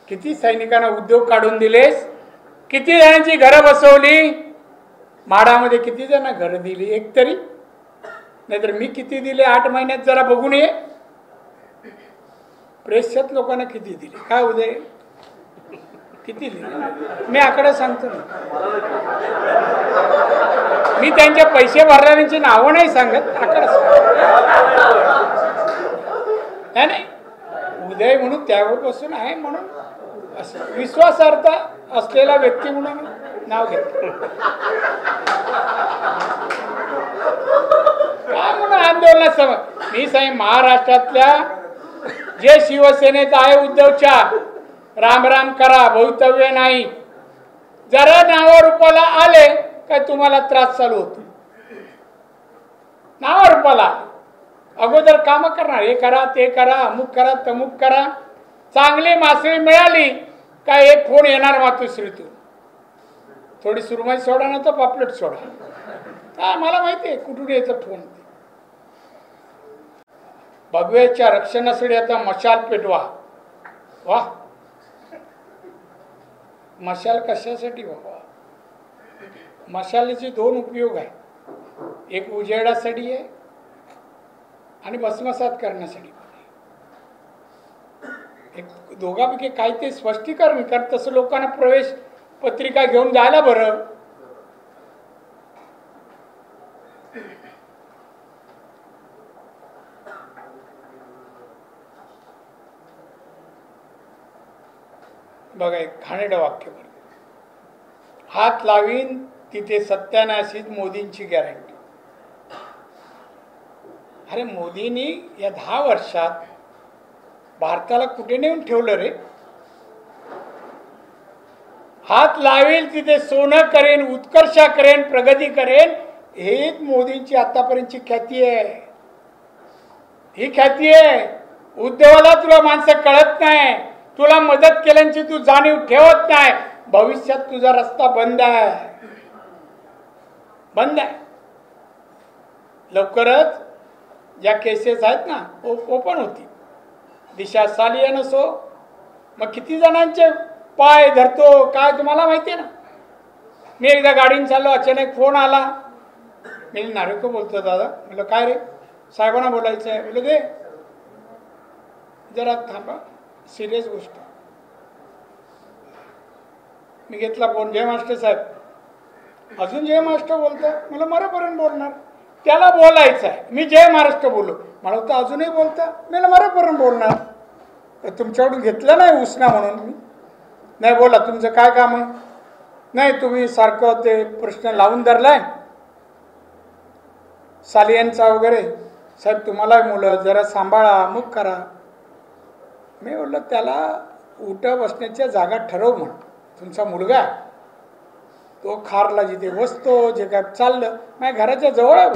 किती सैनिकांना उद्योग काढून दिलेस? किती जणांची घरं बसवली? माडामध्ये किती जण घरं दिली? एक तरी? नाहीतर मी किती दिले 8 महिन्यात जरा बघून ये. प्रेक्षक लोकांना किती दिले? काय उदय किती दिले? मी आकडे सांगतो ना. मी त्यांचे पैसे भरणाऱ्यांची नावं नाही सांगत, आकडे नाही. उदय म्हणून त्यावर बसून आहे म्हणून असं विश्वासार्थ असलेला व्यक्ती म्हणून नाव घेतलं. काय म्हणून आंदोलनात मी सांग, महाराष्ट्रातल्या जे शिवसेनेत आहे उद्धवच्या, राम राम करा, भवितव्य नाही. जरा नावारूपाला आले काय तुम्हाला त्रास चालू होतो. नावारूपाला अगोदर काम करणार, हे करा ते करा, अमुक करा तमुक करा. चांगली मासळी मिळाली काय एक फोन येणार मातोश्रीतून, थोडी सुरमई सोडा ना तर पापलेट सोडा. काय मला माहिती आहे कुठून यायचं फोन. भगव्याच्या रक्षणासाठी आता मशाल पेटवा. वा, मशाल कशासाठी बाबा? मशालीचे 2 उपयोग आहे. एक उजेडासाठी आहे आणि भस्मसात करण्यासाठी. एक दोघांपैकी काय ते स्पष्टीकरण कर. तसं लोकांना प्रवेश पत्रिका घेऊन जायला बरं. बघा, एक घाणेरडं वाक्य बरं. हात लावीन तिथे सत्यानाशीच मोदींची गॅरंटी. अरे मोदींनी या 10 वर्षात भारताला कुठे नेऊन ठेवलं रे? हात लावेल तिथे सोनं करेन, उत्कर्षा करेन, प्रगती करेन. हेच मोदींची आतापर्यंतची ख्याती आहे. ही ख्याती आहे. उद्धवाला तुला माणसं कळत नाही, तुला मदत केल्याची तू जाणीव ठेवत नाही. भविष्यात तुझा रस्ता बंद आहे, बंद आहे. लवकरच ज्या केसेस आहेत ना ओपन होती. दिशा सालियान असो, मग किती जणांचे पाय धरतो काय तुम्हाला माहिती आहे ना. मी एकदा गाडीने चाललो, अचानक फोन आला. मी नारेको बोलतो दादा. म्हटलं काय रे? साहेबांना बोलायचं आहे. बोलले दे जरा थांबा, सिरियस गोष्ट. मी घेतला फोन. जय मास्टर साहेब. अजून जय महाराष्ट्र बोलतात. मला मरेपर्यंत बोलणार. त्याला बोलायचं आहे. मी जय महाराष्ट्र बोललो. मला तर अजूनही बोलता. मला मरेपर्यंत बोलणार. तुमच्याकडून घेतलं नाही उसना म्हणून मी. नाही बोला, तुमचं काय काम आहे? नाही तुम्ही सारखं ते प्रश्न लावून धरलाय सालियनचा वगैरे. साहेब तुम्हाला मुलं जरा सांभाळा, मग करा. मी म्हटलं त्याला उठा बसण्याच्या जागा ठरव म्हण. तुमचा मुलगा आहे तो खारला जिथे बसतो, जे काय चाललं माझ्या घराच्या जवळ आहे.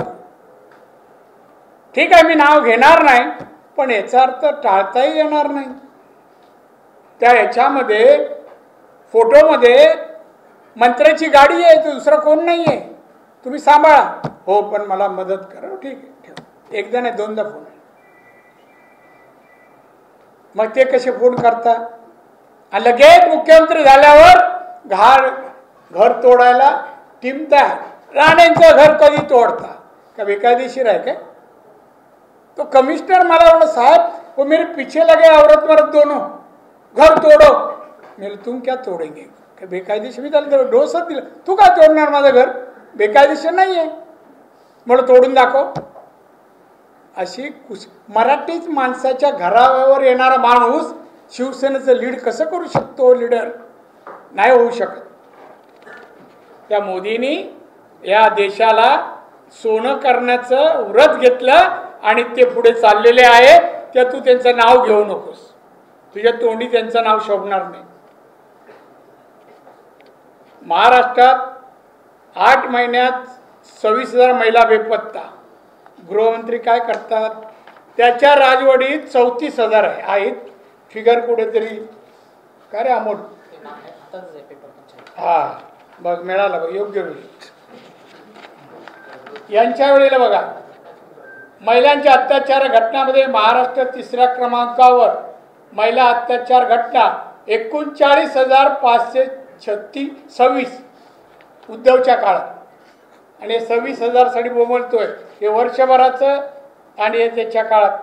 ठीक आहे मी नाव घेणार नाही, पण याचा अर्थ टाळताही येणार नाही. त्या याच्यामध्ये फोटोमध्ये मंत्र्याची गाडी आहे, तो दुसरा कोण नाही आहे, तुम्ही सांभाळा. हो पण मला मदत करा. ठीक आहे ठेव. एकदा नाही दोनदा फोन. मग ते कसे फोन करता आणि लगेच मुख्यमंत्री झाल्यावर घर तोडायला टीम तयार. राणेंचं घर कधी तोडता का बेकायदेशीर आहे काय? तो कमिश्नर मला बोला साहब वो मेरे पीछे लगे औरत मर्द दोनों, घर तोडो. मेरे तुम क्या तोडेंगे? बेकायदेशीर. मी त्याला डोसच दिलं, तू काय तोडणार माझं घर? बेकायदेशीर नाही आहे, मला तोडून दाखव. अशी मराठीच माणसाच्या घरावर येणारा माणूस शिवसेनेचं लीड कसं करू शकतो? लीडर नाही होऊ शकत. त्या मोदींनी या देशाला सोनं करण्याचं व्रत घेतलं आणि ते पुढे चाललेले आहे. त्या तू त्यांचं नाव घेऊ नकोस, तुझ्या तोंडी त्यांचं नाव शोभणार नाही. महाराष्ट्रात 8 महिन्यात 26,000 महिला बेपत्ता. गृहमंत्री काय करतात? त्याच्या राजवडीत 34,000 आहेत. फिगर कुठेतरी काय रे अमोल? हा बघ मिळाला बघ योग्य वेळी. यांच्या वेळेला बघा महिलांच्या अत्याचार घटनांमध्ये महाराष्ट्र 3ऱ्या क्रमांकावर. महिला अत्याचार घटना 39,526 उद्धवच्या काळात. आणि 26,000 साठी बोंबलतोय हे वर्षभराचं आणि हे त्याच्या काळात.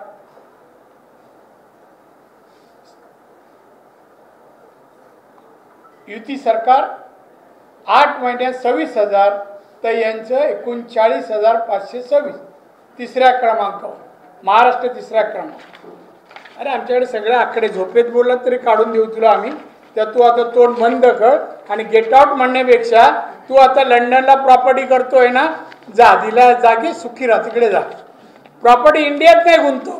युती सरकार 8 महिन्यात 26,000 तर यांचं 39,526 3ऱ्या क्रमांकावर. महाराष्ट्र 3रा क्रमांक. अरे आमच्याकडे सगळे आकडे झोपेत बोलला तरी काढून देऊ तुला आम्ही. तर तू आता तोंड बंद कर आणि गेट आउट म्हणण्यापेक्षा तू आता लंडनला प्रॉपर्टी करतोय ना, जा दिला जागी सुखी राहा, तिकडे जा. प्रॉपर्टी इंडियात नाही गुंतव,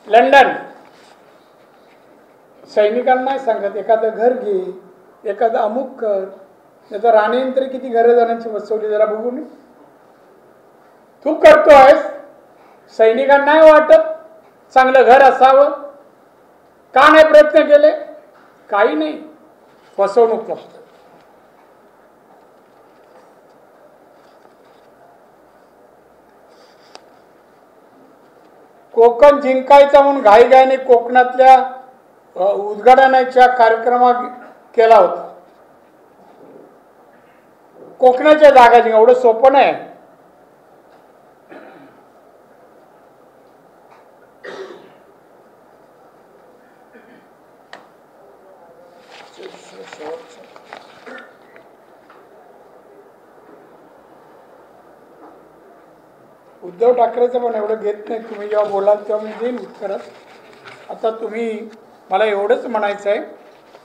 लंडन. सैनिकांना नाही सांगत एखादं घर घे, एखादं अमुक कर. नाही तर राणेंनी तरी किती घरं जणांची बसवली जरा बघू मी. तू करतोयस, सैनिकांना नाही वाटत चांगलं घर असावं? का नाही प्रयत्न केले? काही नाही, फसवणूक फक्त. कोकण जिंकायचा म्हणून घाईघाईने कोकणातल्या उद्घाटनाच्या कार्यक्रमात केला होता. कोकणाच्या जागा जिंका एवढं सोपं नाही. उद्धव ठाकरेचं पण एवढं घेत नाही. तुम्ही जेव्हा बोलाल तेव्हा मी देईन उत्तरच. आता तुम्ही मला एवढंच म्हणायचं आहे,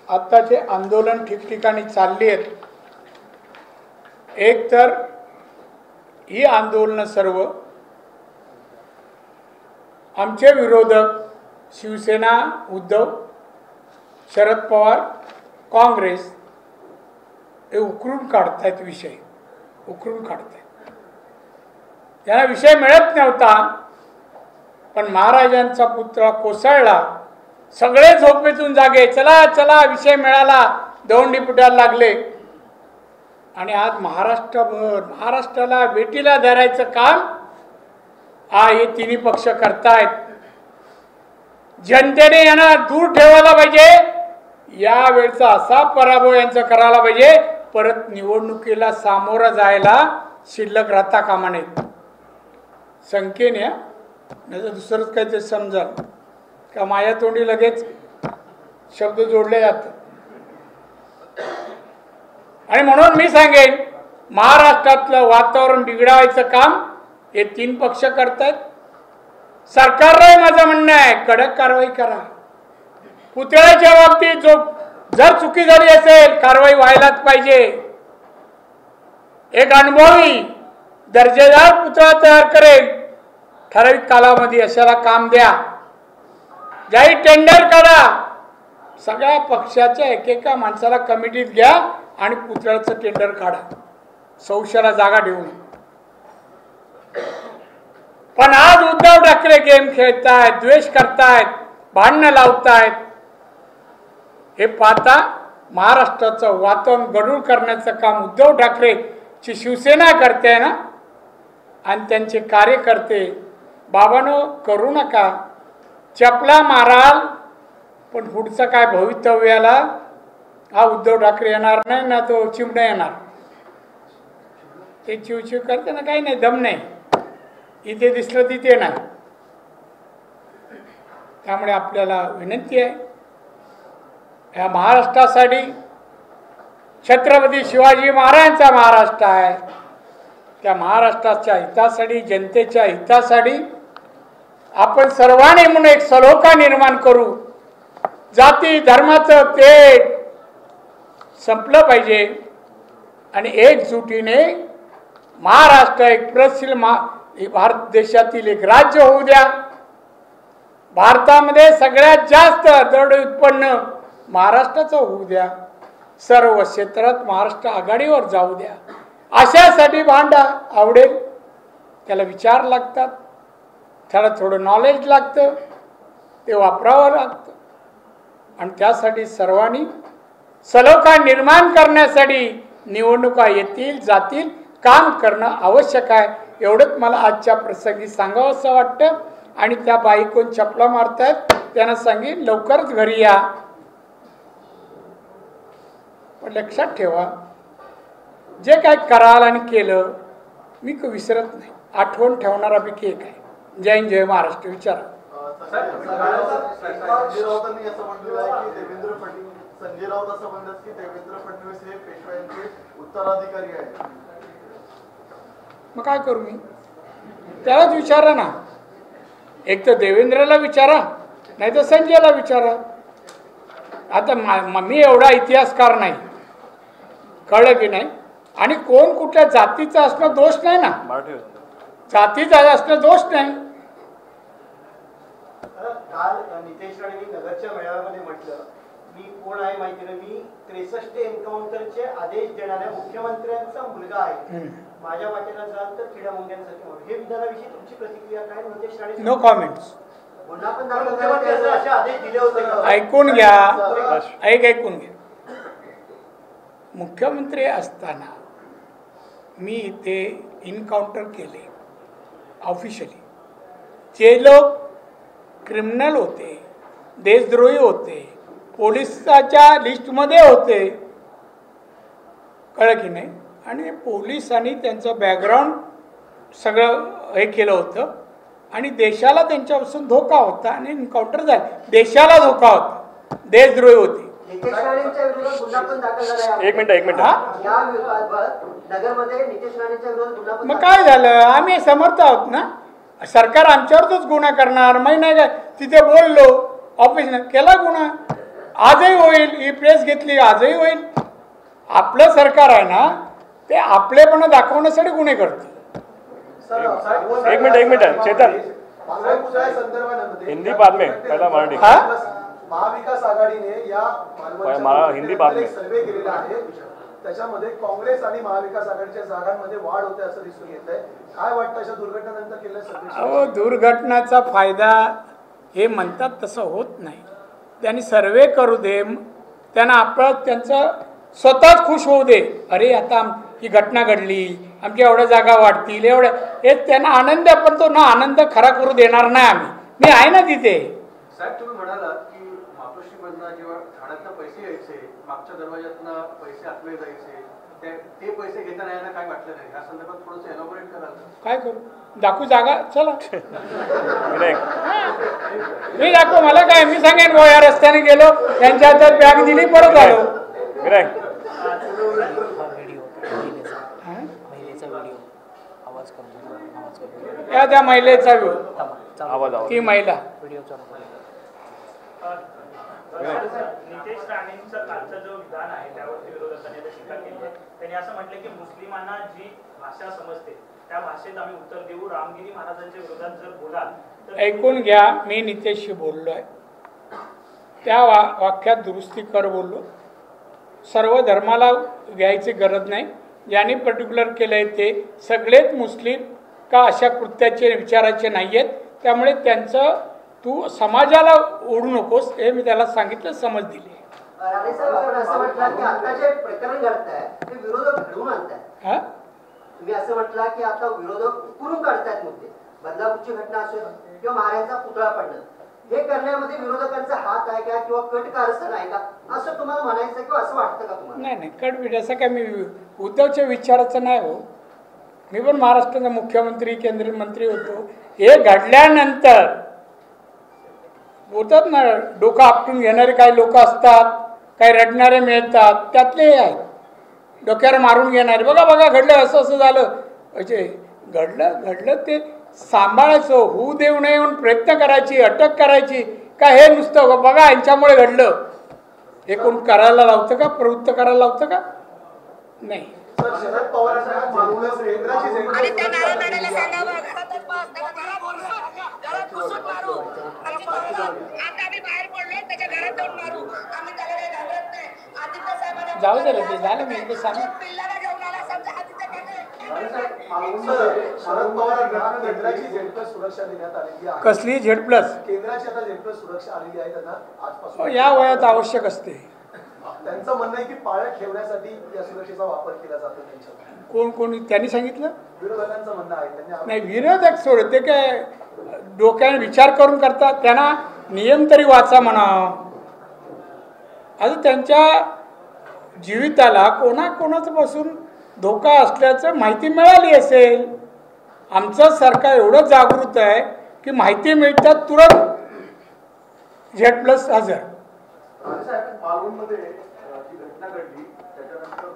आता जे आंदोलन ठिकठिकाणी चालली आहेत, एक तर ही आंदोलनं सर्व आमचे विरोधक शिवसेना, उद्धव, शरद पवार, काँग्रेस हे उकरून काढतायत. विषय उकरून काढतायत. त्यांना विषय मिळत नव्हता, पण महाराजांचा पुतळा कोसळला, सगळे झोपेतून जागे, चला चला विषय मिळाला, दौंडी पुटायला लागले. आणि आज महाराष्ट्राला वेटीला धरायचं काम हे तिन्ही पक्ष करतायत. जनतेने यांना दूर ठेवायला पाहिजे. यावेळचा असा पराभव यांचा करायला पाहिजे, परत निवडणुकीला सामोरं जायला शिल्लक राहता कामा नये. संख्येने नाही तर दुसरंच काहीतरी समजाल का माझ्या तोंडी लगेच शब्द जोडले जातात. आणि म्हणून मी सांगेन, महाराष्ट्रातलं वातावरण बिघडावायचं काम हे 3 पक्ष करतात. सरकारलाही माझं म्हणणं आहे, कडक कारवाई करा. पुतळ्याच्या बाबतीत जर चुकी झाली असेल, कारवाई व्हायलाच पाहिजे. एक अनुभवी दर्जेदार पुतळा तयार करेल ठराविक कालावधी अशाला काम द्या, जाहीर टेंडर काढा, सगळ्या पक्षाच्या एकेका माणसाला कमिटीत घ्या आणि पुतळ्याचं टेंडर काढा, सौशाला जागा देऊ नये. पण आज उद्धव ठाकरे गेम खेळतायत, द्वेष करतायत, भांडणं लावतायत. हे पाहता महाराष्ट्राचं वातावरण गढूळ करण्याचं काम उद्धव ठाकरेची शिवसेना करते ना, आणि त्यांचे कार्यकर्ते. बाबांनो, करू नका, चपला माराल, पण पुढचं काय भवितव्याला हा उद्धव ठाकरे येणार नाही ना, तो चिमणा येणार. ते चिवचिव करते ना, काही नाही, दम नाही, इथे दिसलं तिथे नाही. त्यामुळे आपल्याला विनंती आहे, या महाराष्ट्रासाठी, छत्रपती शिवाजी महाराजांचा महाराष्ट्र आहे, त्या महाराष्ट्राच्या हितासाठी, जनतेच्या हितासाठी आपण सर्वांनी म्हणून एक सलोखा निर्माण करू. जाती धर्माचं तेढ संपलं पाहिजे आणि एकजुटीने महाराष्ट्र एक प्रगतशील भारत देशातील एक राज्य होऊ द्या. भारतामध्ये सगळ्यात जास्त दर उत्पन्न महाराष्ट्राचं होऊ द्या. सर्व क्षेत्रात महाराष्ट्र आघाडीवर जाऊ द्या. अशासाठी भांडा आवडेल, त्याला विचार लागतात, त्याला थोडं नॉलेज लागतं, ते वापरावं लागतं. आणि त्यासाठी सर्वांनी सलोखा निर्माण करण्यासाठी निवडणुका येतील जातील, काम करणं आवश्यक आहे. एवढंच मला आजच्या प्रसंगी सांगावं असं वाटतं. आणि त्या बाई कोण चपला मारतायत त्यांना सांगेन लवकरच घरी या. पण लक्षात ठेवा, जे काय कराल आणि केलं मी विसरत नाही, आठवण ठेवणारापैकी एक आहे. जय हिंद, जय महाराष्ट्र. विचारा. संजय राऊतांनी असं म्हटलेलं आहे की संजय राऊत असं म्हणतात की देवेंद्र फडणवीस हे पेशव्यांचे उत्तराधिकारी आहेत. मग काय करू मी? त्यालाच विचारा ना. एक तर देवेंद्रला विचारा, नाही तर संजयला विचारा. आता मी एवढा इतिहासकार नाही, कळलं की नाही. आणि कोण कुठल्या जातीचं असणं दोष नाही ना, जातीचा असणं दोष नाही. काल नितेश राणेंनी नगरच्या मेळाव्यामध्ये म्हटलं, मी कोण आहे माहिती नाही, मी 63 एन्काउंटरचे आदेश देणाऱ्या मुख्यमंत्र्यांचा मुलगा आहे, माझ्या वाटेला जाल तर किडा मुंग्यांसाठी म्हणून. हे विधानाविषयी तुमची प्रतिक्रिया काय? Nitesh Rane no comments. पुन्हा पण मुख्यमंत्र्यांचे असे आदेश दिले होते का? ऐकून घ्या, ऐकून घ्या. मुख्यमंत्री असताना मी इथे इन्काउंटर केले ऑफिशियली. जे लोक क्रिमिनल होते, देशद्रोही होते, पोलिसाच्या लिस्टमध्ये होते, कळलं की नाही. आणि पोलिसांनी त्यांचं बॅकग्राऊंड सगळं हे केलं होतं आणि देशाला त्यांच्यापासून धोका होता आणि एन्काउंटर झाला. देशाला धोका होता, देशद्रोही होते. नितेश राणेंच्या विरोधात गुन्हा पण दाखल झाला आहे. एक मिनिट या विभागात नगरमध्ये नितेश राणेंच्या विरोधात गुन्हा पण. मग काय झालं? आम्ही समर्थ आहोत ना. सरकार आमच्यावरच गुन्हा करणार माही नाही काय. तिथे बोललो, ऑफिस केला गुन्हा, आजही होईल. ही प्रेस घेतली, आजही होईल. आपलं सरकार आहे ना, ते आपलेपणा दाखवण्यासाठी गुन्हे करते. एक मिनिट चेतन, संदर्भामध्ये हिंदी बाद में पहिला मराठी. महाविकास आघाडीने या हिंदी बाद में सर्वे केलेला आहे, त्याच्यामध्ये काँग्रेस आणि महाविकास आघाडीच्या जागांमध्ये वाढ होते असं दिसून येत आहे. काय वाटतं अशा दुर्घटनेनंतर केलेल्या सर्वे? अहो, दुर्घटनाचा फायदा हे म्हणतात तसं होत नाही. त्यांनी सर्वे करू दे, त्यांना आपण त्यांचं स्वतःच खुश होऊ दे. अरे आता ही घटना घडली, आमच्या एवढ्या जागा वाढतील, एवढ्या, हे त्यांना आनंद आहे. पण तो ना आनंद खरा करू देणार नाही आम्ही. मी आहे ना तिथे. साहेब, तुम्ही म्हणालात की मातोश्रीमधनं जेव्हा ठाण्यातनं पैसे यायचे, मागच्या दरवाज्यातनं पैसे आतमध्ये जायचे, ते पैसे घेताना यांना काय वाटलं नाही? या संदर्भात थोडंसं एलॉबरेट कराल? काय करू? दाखवू जागा? चला मी दाखव. मला काय, मी सांगेन या रस्त्याने गेलो, त्यांच्या हातात बॅग दिली, परत आलो. त्या महिलेचा ती महिला नितेश राणेंचं कालचं जो विधान आहे त्यावरती विरोधकांनी टीका केली आहे. त्यांनी असं म्हटलं की मुस्लिमांना जी भाषा समजते त्या भाषेत आम्ही उत्तर देऊ. रामगिरी महाराजांच्या विरोधात जर बोलाल तर ऐकून घ्या, मी नितेशशी बोललोय, त्या वाक्यात दुरुस्ती कर बोललो. सर्व धर्माला घ्यायची गरज नाही. ज्यांनी पर्टिक्युलर केलंय ते सगळेच मुस्लिम का अशा कृत्याचे विचाराचे नाही आहेत. त्यामुळे त्यांचं तू समाजाला ओढू नकोस हे मी त्याला सांगितलं, समज दिली. राणे साहेब, आपण असं म्हटलं की आता जे प्रकरण घडतंय ते विरोधक घडवून आणतायत. हा, तुम्ही असं म्हटलं की आता विरोधक उकरून काढतायत मुद्दे. बदलापूरची घटना असेल किंवा महाराजांचा पुतळा पडणं, हे करण्यामध्ये विरोधकांचा हात आहे का किंवा कट कारस्थान आहे का, असं तुम्हाला म्हणायचं किंवा असं वाटतं का तुम्हाला? नाही नाही, कडवीट असं काय मी उद्धवच्या विचाराचं नाही हो. मी पण महाराष्ट्राचा मुख्यमंत्री केंद्रीय मंत्री होतो. हे घडल्यानंतर होतात ना, डोकं आपटून घेणारे काही लोक असतात, काही रडणारे मिळतात, त्यातले हे आहेत डोक्यावर मारून घेणारे. बघा बघा घडलं, असं असं झालं, म्हणजे घडलं ते सांभाळायचं, होऊ देऊ नये म्हणून प्रयत्न करायची, अटक करायची का हे नुसतं बघा यांच्यामुळे घडलं हे कोण करायला लावतं का, प्रवृत्त करायला लावतं का? नाही. सर, शरद पवारांना मागूनच केंद्राची आणि त्या नारायणाला सांगावं घरातच बस, त्याला घरात बोलू, घरात घुसून मारू. आता आम्ही बाहेर पडलो, त्याच्या घरात जाऊन मारू. आम्ही त्याला काही घाबरत नाही. आदित्य साहेबांना जाऊ दे रे, ते झालं, मी एकदा सांग. पिल्लाला घेऊन आला समजा आदित्य शरद पवारांना केंद्राची झेडप्लस सुरक्षा देण्यात आलेली आहे. कसली Z+? केंद्राची आता झेडप्लस सुरक्षा आलेली आहे त्यांना आजपासून. या वयात आवश्यक असते. त्यांचं म्हणणं आहे की पाळत ठेवण्यासाठी या सुरक्षेचा वापर केला जातो त्यांच्या. कोणी त्यांनी सांगितलं? विरोधकांचं म्हणणं आहे. त्यांनी नाही, विरोधक सोड, ते काय डोक्याने विचार करून करतात. त्यांना नियम तरी वाचा म्हणावं. आता त्यांच्या जीविताला कोणाकोणाचं पासून धोका असल्याचं माहिती मिळाली असेल. आमचं सरकार एवढं जागृत आहे की माहिती मिळतात तुरंत Z+ हजर. मालवणमध्ये जी घटना घडली त्याच्यानंतर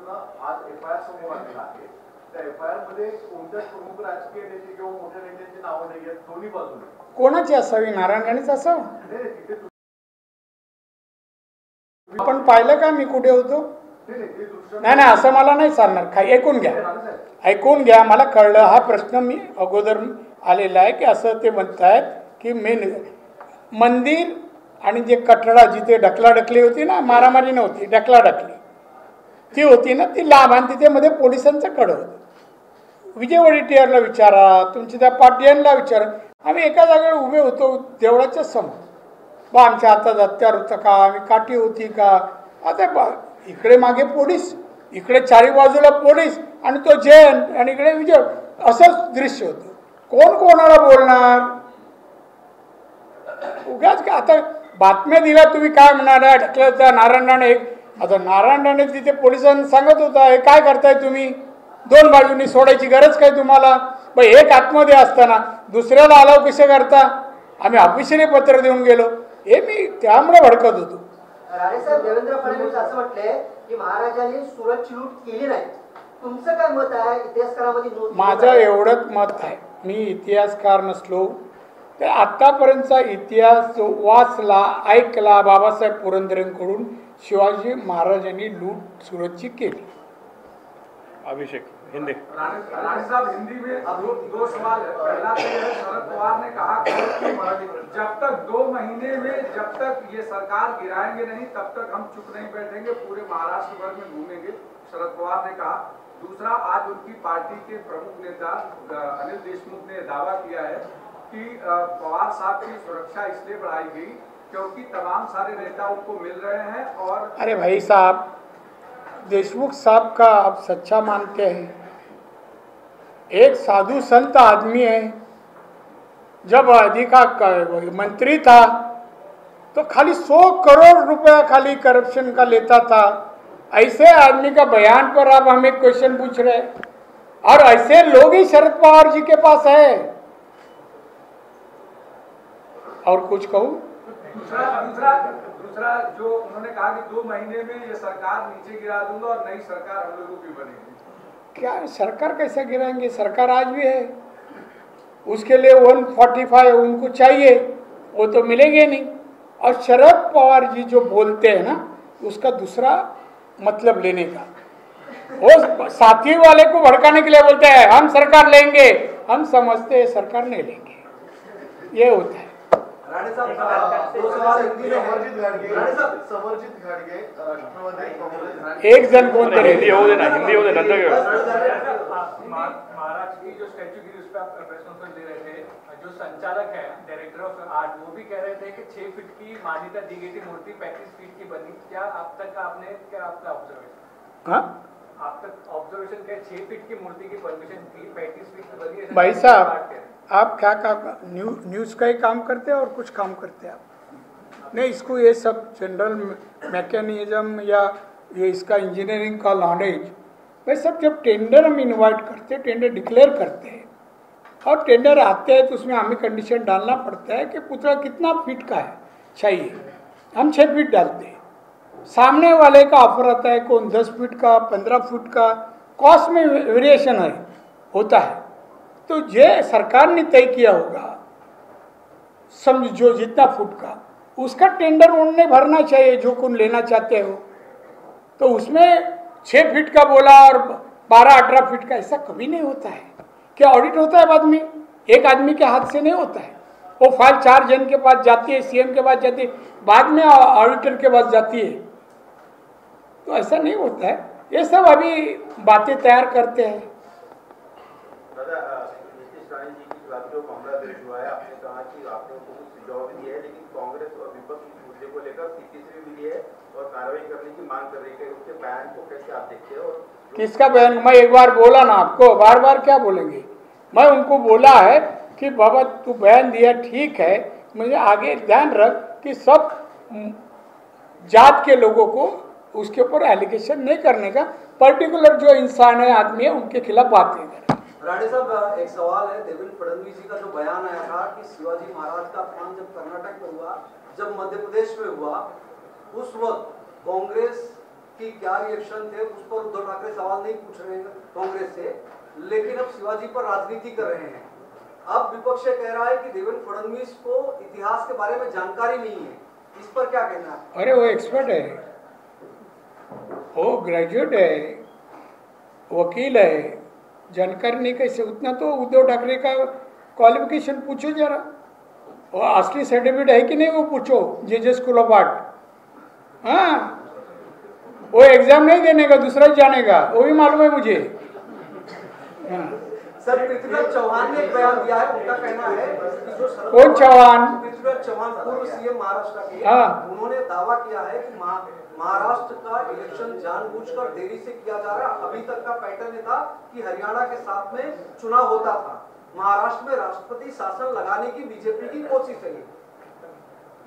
आज FIR समोर आलेला आहे. त्या FIR मध्ये कोणत्याच प्रमुख राजकीय नेते किंवा मोठ्या नेत्यांची नावं नाही आहेत दोन्ही बाजूने. कोणाची असावी? नारायण राणेच असावं? आपण पाहिलं का मी कुठे होतो? नाही नाही, असं मला नाही चालणार. काही ऐकून घ्या, मला कळलं. हा प्रश्न मी अगोदर आलेला आहे की असं ते म्हणतायत की मेन मंदिर आणि जे कठडा जिथे ढकलाढकली होती ना, मारामारी नव्हती, ढकलाढकली ती होती ना, ती लांब आणि तिथे मध्ये पोलिसांचं कड होतं. विजय वडेट्टीवारला विचारा, तुमच्या त्या पाटियांना विचारा. आम्ही एका जागेवर उभे होतो देवळाच्या समोर. बा आमच्या हातात हत्यार होतं का, आम्ही काठी होती का? आता इकडे मागे पोलीस, इकडे चारी बाजूला पोलीस आणि तो जैन आणि इकडे विजय, असंच दृश्य होतं. कोण कोणाला बोलणार? उगाच का आता बातम्या दिल्या तुम्ही काय म्हणाला ढकलत त्या नारायण राणे. आता नारायण राणे तिथे पोलिसांना सांगत होता हे काय करताय तुम्ही, दोन बाजूंनी सोडायची गरज काय तुम्हाला? मग एक आतमध्ये असताना दुसऱ्याला अलाव कसे करता? आम्ही ऑफिशियली पत्र देऊन गेलो. हे मी त्यामुळे भडकत होतो. राणे साहेब, देवेंद्र फडणवीस असं म्हटले की महाराजांनी सुरतची लूट केली नाही. तुमचं काय मत आहे? इतिहासकारामध्ये माझं एवढंच मत आहे, मी इतिहासकार नसलो तर आत्तापर्यंतचा इतिहास जो वाचला ऐकला बाबासाहेब पुरंदरेंकडून, शिवाजी महाराजांनी लूट सुरतची केली. अभिषेक हिंदी. राणे साहब, हिंदी में दो सवाल है. पहला तो यह शरद पवार ने कहा कि जब तक 2 महीने में जब तक ये सरकार गिराएंगे नहीं तब तक हम चुप नहीं बैठेंगे, पूरे महाराष्ट्र भर में घूमेंगे, शरद पवार ने कहा. दूसरा, आज उनकी पार्टी के प्रमुख नेता अनिल देशमुख ने दावा किया है कि पवार साहब की सुरक्षा इसलिए बढ़ाई गई क्योंकि तमाम सारे नेता उनको मिल रहे हैं. और अरे भाई साहब, देशमुख साहब का आप सच्चा मानते हैं? एक साधु संत आदमी है. जब मंत्री था तो खाली 100 करोड़ रुपया खाली करप्शन का लेता था. ऐसे आदमी का बयान पर आप हमें क्वेश्चन पूछ रहे हैं, और ऐसे लोग ही शरद पवार जी के पास है. और कुछ कहूं? दूसरा जो उन्होंने कहा कि 2 महीने में ये सरकार नीचे गिरा दूंगा और नई सरकार हम लोगों की बनेगी. क्या सरकार कैसे गिराएंगे? सरकार आज भी है. उसके लिए 145 उनको चाहिए, वो तो मिलेंगे नहीं. और शरद पवार जी जो बोलते हैं ना, उसका दूसरा मतलब लेने का. वो साथी वाले को भड़काने के लिए बोलते हैं हम सरकार लेंगे, हम समझते हैं सरकार नहीं लेंगे, ये होता है। राणे साहब, दो सवाल हिंदी में है। राणे साहब, समरजित घाटगे राष्ट्रवादी कांग्रेस एक जन कोण तरी हिंदी हो देना, हिंदी हो देना। महाराष्ट्र की जो स्टैचू की उस पर आप प्रेस कॉन्फ्रेंस दे रहे थे, जो संचालक है डायरेक्टर ऑफ आर्ट, वो भी कह रहे थे कि 6 फीट की मान्यता दी गई थी, मूर्ति 35 फीट की बनी। क्या आप तक आपने क्या आपका ऑब्जर्वेशन? हाँ आप तक ऑब्जर्वेशन क्या 6 फीट की मूर्ति की परमिशन थी, 35 फीट की बनी है? भाई साहब, आप क्या काम न्यूज़ का ही काम करते हैं और कुछ काम करते हैं आप नहीं? इसको ये सब जनरल मैकेनिज्म या ये इसका इंजीनियरिंग का नॉलेज, भाई सब जब टेंडर हम इनवाइट करते हैं, टेंडर डिक्लेयर करते हैं और टेंडर आते हैं तो उसमें हमें कंडीशन डालना पड़ता है कि पुतला कितना फीट का है चाहिए, हम 6 फीट डालते हैं। सामने वाले का ऑफर आता है कौन 10 फीट का, 15 फीट का, कॉस्ट में वेरिएशन है होता है। तो ये सरकार ने तय किया होगा, समझो जितना फुट का उसका टेंडर उन्होंने भरना चाहिए जो कौन लेना चाहते हो। तो उसमें 6 फीट का बोला और 12-18 फीट का, ऐसा कभी नहीं होता है। क्या ऑडिट होता है बाद में? एक आदमी के हाथ से नहीं होता है, वो फाइल 4 जन के पास जाती है, सीएम के पास जाती है, बाद में ऑडिटर के पास जाती है। तो ऐसा नहीं होता है, ये सब अभी बातें तैयार करते हैं। जो मामला दर्ज हुआ है, आपने कहा कि आपने उनको कुछ सुझाव भी दिया है, लेकिन कांग्रेस और विपक्ष इस मुद्दे को लेकर सीपी से भी मिली है और कार्रवाई करने की मांग कर रही है। उसके बयान को कैसे आप देखते हैं? और किसका बयान? मैं एक बार बोला ना आपको, बार बार क्या बोलेंगे? मैं उनको बोला है कि बाबा तू बयान दिया ठीक है, मुझे आगे ध्यान रख कि सब जात के लोगों को उसके ऊपर एलिगेशन नहीं करने का, पर्टिकुलर जो इंसान है, आदमी है, उनके खिलाफ बात नहीं करना। राणे साहब, एक सवाल है। देवेंद्र फडणवीस जी का जो बयान आया था कि शिवाजी महाराज का अपमान जब कर्नाटक में हुआ, जब मध्य प्रदेश में हुआ, उस वक्त कांग्रेस की क्या रिएक्शन थे, उस पर उद्धव ठाकरे सवाल नहीं पूछ रहे हैं कांग्रेस से, लेकिन अब शिवाजी पर राजनीति कर रहे हैं। अब विपक्ष कह रहा है कि देवेंद्र फडणवीस को इतिहास के बारे में जानकारी नहीं है, इस पर क्या कहना है? अरे वो एक्सपर्ट है, वो ग्रेजुएट है, वकील है, जानकारी नहीं कैसे? उतना तो उद्धव ठाकरे का क्वालिफिकेशन पूछो जरा, वो असली सर्टिफिकेट है कि नहीं वो पूछो, जेजे स्कूल ऑफ आर्ट। हाँ, वो एग्जाम नहीं देने का, दूसरा ही जानेगा, वो भी मालूम है मुझे। हाँ। सर, पृथ्वीराज चौहान ने एक बयान दिया है, उनका कहना है कि जो कौन चौहान? पृथ्वीराज चौहान पूर्व सीएम महाराष्ट्र के, हाँ। उन्होंने दावा किया है कि महाराष्ट्र का इलेक्शन जानबूझकर देरी से किया जा रहा। अभी तक का पैटर्न ये था कि हरियाणा के साथ में चुनाव होता था, महाराष्ट्र में राष्ट्रपति शासन लगाने की बीजेपी की कोशिश है।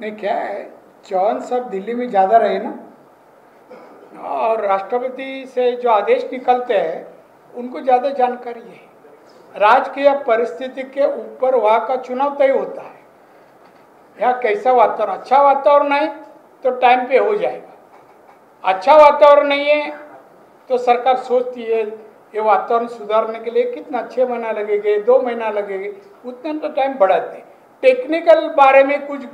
नहीं, क्या है, चौहान साहब दिल्ली में ज़्यादा रहे ना, और राष्ट्रपति से जो आदेश निकलते हैं उनको ज़्यादा जानकारी है। राजकीय परिस्थिति के ऊपर वहाँ का चुनाव तय होता है। यहाँ कैसा वातावरण, अच्छा वातावरण है तो टाइम पे हो जाएगा, अच्छा वातावरण नहीं है तो सरकार सोचती है ये वातावरण सुधारने के लिए कितना 6 महीना लगेंगे, 2 महीना लगेंगे, उतना तो टाइम बढ़ाते हैं। टेक्निकल बारे में कुछ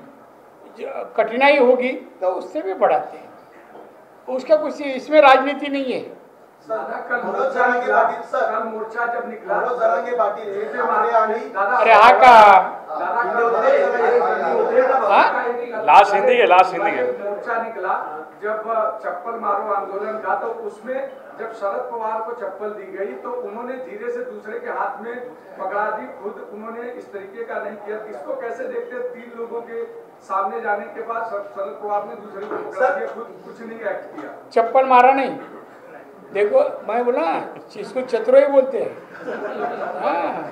कठिनाई होगी तो उससे भी बढ़ाते हैं, उसका कुछ इसमें राजनीति नहीं है। मोर्चा जब निकला, अरे हाँ का लास्ट हिंदी है, लास्ट हिंदी है। मोर्चा निकला जब चप्पल मारो आंदोलन का, तो उसमें जब शरद पवार को चप्पल दी गई तो उन्होंने धीरे से दूसरे के हाथ में पकड़ा दी, खुद उन्होंने इस तरीके का नहीं किया। इसको कैसे देखते हैं? 3 लोगों के सामने जाने के बाद शरद पवार ने दूसरे को पकड़ा दिया, खुद कुछ नहीं एक्ट किया। चप्पल मारा नहीं, देखो मैं बोला इसको चतुराई बोलते हैं। हाँ।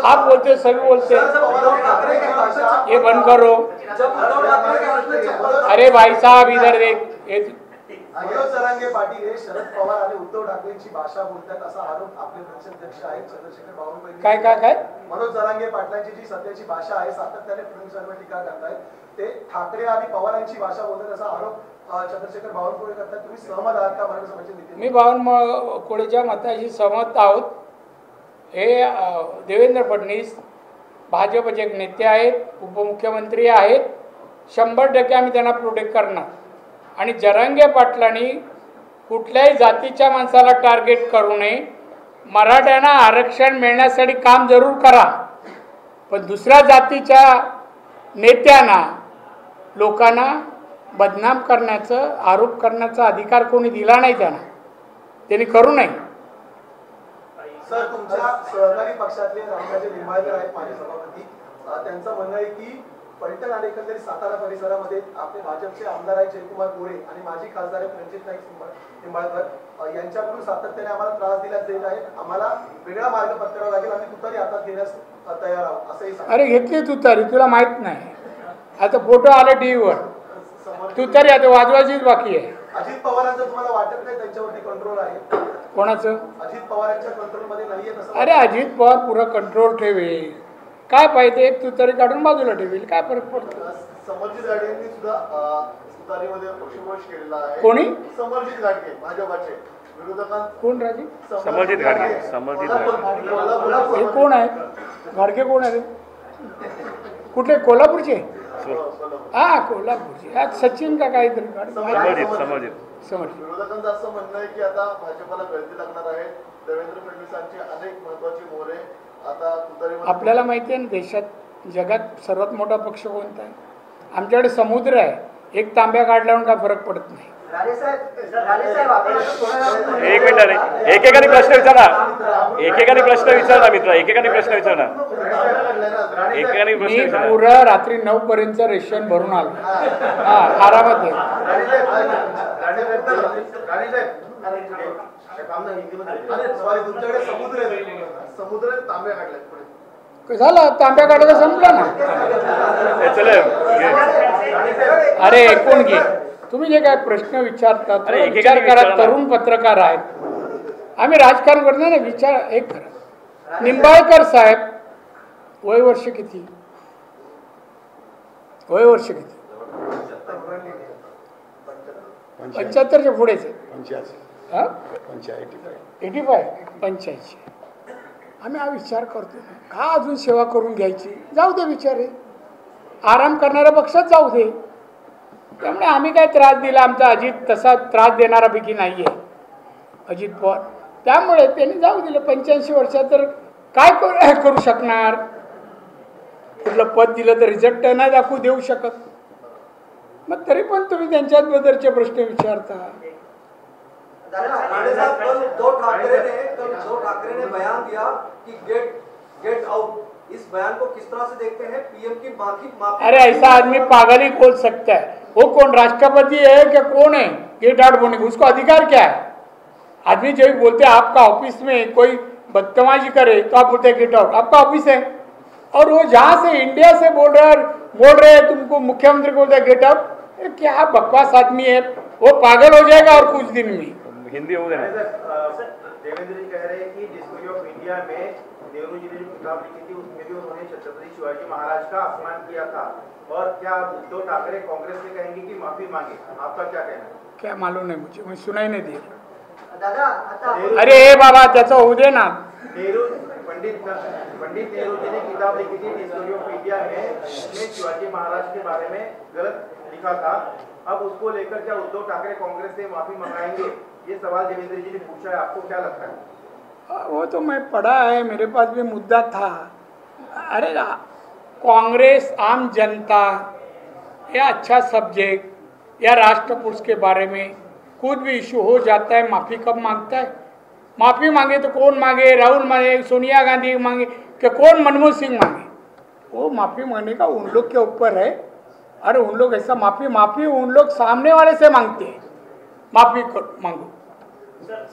आप बोलते हैं, सभी बोलते हैं, ये बंद करो। अरे भाई साहब इधर देख, मनोज जरांगे पाटील हे शरद पवार आणि उद्धव ठाकरेंची भाषा बोलतात असा आरोप आपले प्रदेशाध्यक्ष आहेत चंद्रशेखर बावनकुळे काय मनोज जरांगे पाटलांची जी सध्याची भाषा आहे, सातत्याने फडणवीसांवर टीका करतायत, ते ठाकरे आणि पवारांची भाषा बोलतात असा आरोप चंद्रशेखर बावनकुळे करतात। तुम्ही सहमत आहात का? मराठा समाजाचे नेते मी बावनकुळेच्या मताशी सहमत आहोत। हे देवेंद्र फडणवीस भाजपचे नेते आहेत, उपमुख्यमंत्री आहेत 100% आम्ही त्यांना प्रोटेक्ट करणार. आणि जरांगे पाटलांनी कुठल्याही जातीच्या माणसाला टार्गेट करू नये. मराठ्यांना आरक्षण मिळण्यासाठी काम जरूर करा, पण दुसऱ्या जातीच्या नेत्यांना लोकांना बदनाम करण्याचं आरोप करण्याचा अधिकार कोणी दिला नाही त्यांनी करू नये. सर, तुमच्या सहकारी पक्षातले रामराजे निंबाळकर आहेत माजी सभापती, त्यांचं म्हणणं आहे की फलटण आणि एकंदरीत सातारा परिसरामध्ये आपले भाजपचे आमदार आहेत जयकुमार गोरे आणि माजी खासदार आहेत रणजित नाईक निंबाळकर यांच्याकडून सातत्याने आम्हाला त्रास दिला जात आहे. आम्हाला वेगळा मार्ग पत्करावा लागेल, आम्ही तुतारी हातात घेण्यास तयार आहोत असंही सांगितलं. अरे घेतली तुतारी, तुला माहित नाही. आता फोटो आले टीव्हीवर, तुतारी आता वाजवायचीच बाकी आहे. अजित पवारांचं तुम्हाला वाटत नाही त्यांच्यावरती कंट्रोल आहे? कोणाचं? अजित पवारांच्या कंट्रोलमध्ये नाहीये तसं? अरे अजित पवार पुरा कंट्रोल ठेवेल, काय पाहिजे एक तुतारी काढून बाजूला ठेवेल, काय फरक पडतो. समरजित गाडगे यांनी सुद्धा तुतारीमध्ये पक्षप्रवेश केलेला आहे. कोणी? समरजित गाडगे भाजपाचे विरोधकांत. कोण राजी? समरजित गाडगे. समरजित गाडगे हे कोण आहेत? गाडगे कोण आहे? कुठले? कोल्हापूरचे? हा कोल्हापूरचे. आज सचिन का काहीतरी. विरोधकांचं असं म्हणणं आहे की आता भाजपला गळती लागणार आहे. देवेंद्र फडणवीसांची अनेक महत्वाची मोहरे आता तुतारीमध्ये. आपल्याला माहिती आहे ना, देशात जगात सर्वात मोठा पक्ष कोणता आहे? आमच्याकडे समुद्र आहे, एक तांब्या काढल्यावर काय फरक पडत नाही. एक मिनिट रे, एकेकाने प्रश्न विचारा, एकेकाने प्रश्न विचारा मित्र, एकेकाने प्रश्न विचारा, एकेकाने प्रश्न मी विचारा. पुरा रात्री 9 पर्यंत रेशन भरून आलो. हा आरामात आहे. तुमच्याकडे समुद्र तांब्या काढल्या, झालं तांब्या काढायला संपलं ना. अरे ऐकून घे, तुम्ही जे काय प्रश्न विचारता विचार करा. तरुण पत्रकार आहेत, आम्ही राजकारण करतो ना. विचार एक करा. निंबाळकर साहेब वय वर्ष किती? वय वर्ष किती? 75च्या पुढेच आहे. 85. आम्ही हा विचार करतो का अजून सेवा करून घ्यायची? जाऊ दे विचारे, आराम करणाऱ्या पक्षात जाऊ दे. त्यामुळे आम्ही काय त्रास दिला? आमचा अजित तसा त्रास देणारापैकी नाही आहे अजित पवार. त्यामुळे त्यांनी जाऊ दिलं. 85 वर्षात तर काय करू शकणार? कुठलं पद दिलं तर रिझल्ट नाही दाखवू देऊ शकत. मग तरी पण तुम्ही त्यांच्याबद्दलचे प्रश्न विचारता. उद्धव ठाकरे ने बयान दिया कि गेट आउट. इस बयान को किस तरह से देखते हैं? पीएम की माफी. अरे ऐसा आदमी पागल ही बोल सकता है. वो कौन राष्ट्रपति है क्या कौन है गेट आउट बोलने का? उसको अधिकार क्या है? आदमी जब बोलते हैं आपका ऑफिस में कोई बदतमीजी करे तो आप बोलते हैं गेट आउट. आपका ऑफिस है और वो जहाँ से इंडिया से बोल रहे हैं तुमको मुख्यमंत्री बोलते हैं गेट आउट. क्या बकवास आदमी है वो. पागल हो जाएगा और कुछ दिन में. हिंदी हो गया. देवेंद्र जी कह रहे हैं कि डिस्कवरी ऑफ इंडिया में नेहरू जी ने जो किताब लिखी थी उसमें भी उन्होंने छत्रपति शिवाजी महाराज का अपमान किया था. और क्या उद्धव ठाकरे कांग्रेस में कहेंगे कि माफी मांगे? आपका क्या कहना है? क्या मालूम नहीं मुझे, मैं सुनाई नहीं दिया. दादा आता अरे हे बाबा त्याचं होऊ दे ना. पंडित नेहरू जी ने किताब लिखी थी डिस्कवरी ऑफ इंडिया में, उसमें शिवाजी महाराज के बारे में गलत लिखा था. अब उसको लेकर क्या उद्धव ठाकरे कांग्रेस से माफी मंगाएंगे? ये सवाल देवेंद्र जी ने पूछा है. आपको क्या लगता है? वो तो मैं पढ़ा है, मेरे पास भी मुद्दा था. अरे कांग्रेस आम जनता या अच्छा सब्जेक्ट या राष्ट्रपुरुष के बारे में कुछ भी इशू हो जाता है, माफ़ी कब मांगता है? माफ़ी मांगे तो कौन मांगे? राहुल मांगे, सोनिया गांधी मांगे, कि कौन मनमोहन सिंह मांगे? वो माफ़ी मांगने का उन लोग के ऊपर है. अरे उन लोग ऐसा माफ़ी उन लोग सामने वाले से मांगते हैं. माफ़ी मांगो.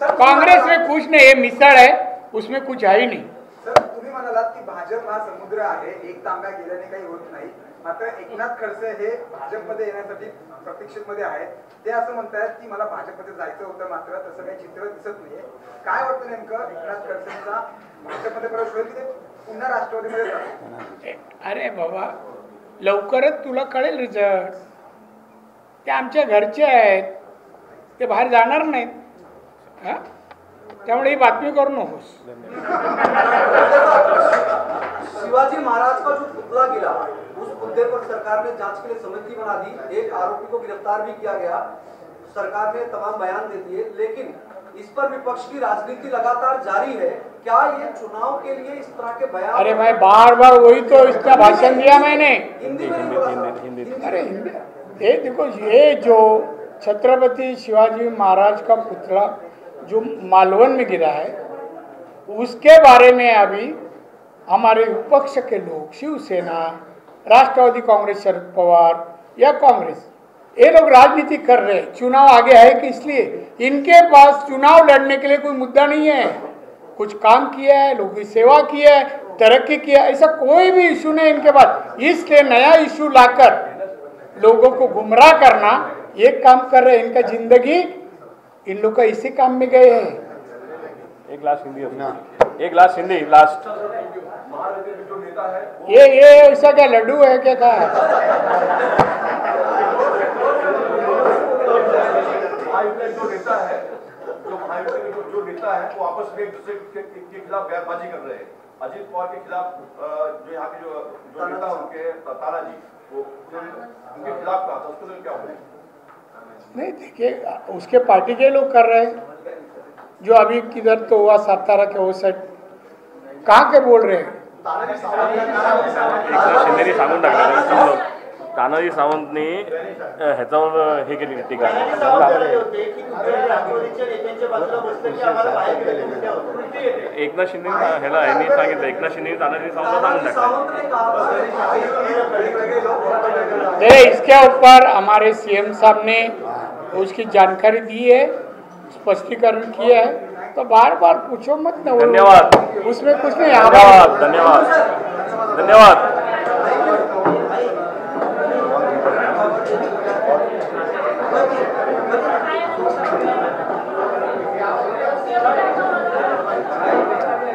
कांग्रेस में कुछ नहीं, ये मिसळ है, उसमें कुछ है ही नहीं. सर तुम्ही म्हणालात की भाजप हा समुद्र आहे, एक तांब्या गेल्याने काही होत नाही. मात्र एकनाथ खडसे हे भाजपमध्ये येण्यासाठी प्रतीक्षेमध्ये आहेत. ते असं म्हणतात की मला भाजपमध्ये जायचं होतं, मात्र तसं काही चित्र दिसत नाहीये. काय वाटतं नेमकं एकनाथ खडसेंचा भाजपमध्ये प्रवेश होईल की ते पुन्हा राष्ट्रवादीमध्ये जातील? अरे बाबा लवकरच तुला कळेल रिझल्ट. ते आमच्या घरचे आहेत, ते बाहेर जाणार नाहीत. हां त्यामुळे ही बातमी करू नकोस. शिवाजी महाराज का जो पुतला गिरा उस मुद्दे पर सरकार ने जांच के लिए समिति बना दी, एक आरोपी को गिरफ्तार भी किया गया, सरकार ने तमाम बयान दे दिए, लेकिन इस पर विपक्ष की राजनीति लगातार जारी है। क्या ये चुनाव के लिए इस तरह के बयान? अरे मैं बार बार वही तो इसका भाषण दिया मैंने। हिंदी में नहीं बोला सर। अरे ये देखो, ये जो छत्रपति शिवाजी महाराज का पुतला जो मालवन में गिरा है, उसके बारे में अभी हमारे विपक्ष के लोग, शिवसेना, राष्ट्रवादी कांग्रेस, शरद पवार या कांग्रेस, ये लोग राजनीति कर रहे हैं। चुनाव आगे है कि इसलिए इनके पास चुनाव लड़ने के लिए कोई मुद्दा नहीं है। कुछ काम किया है, लोगों की सेवा की है, तरक्की किया, ऐसा कोई भी इशू नहीं इनके पास। इसलिए नया इशू लाकर लोगों को गुमराह करना, ये काम कर रहे हैं। इनका जिंदगी इन लोग का इसी काम में गए हैं। एक लास्ट हिंदी लास्ट। ये ऐसा क्या लड्डू है क्या कहा? जो नेता है वो आपस में एक दूसरे के खिलाफ बयानबाजी कर रहे हैं। अजीत पवार के खिलाफ जो यहाँ के जो नेता उनके तानाजी, वो उनके खिलाफ कहा था, उसको क्या बोले? नहीं, देखिए उसके पार्टी के लोग कर रहे हैं। जो अभी किधर तो हुआ सातारा के वो साइड, कहाँ के बोल रहे हैं? शिंदेनी सांगून टाकलं तानाजी सावंतनी ह्याच्यावर हे केली टीका। एकनाथ शिंदे ह्याला यांनी सांगितलं, एकनाथ शिंदे तानाजी सावंतला सांगून टाकलं। इसके ऊपर हमारे सीएम साहब ने उसकी जानकारी दी है, स्पष्टीकरण किया है, तो बार बार पूछो मत ना। धन्यवाद। उसमें कुछ नहीं। धन्यवाद धन्यवाद धन्यवाद।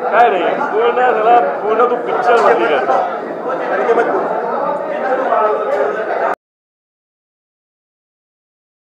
काय रे पूर्ण तू पिक्चर मध्ये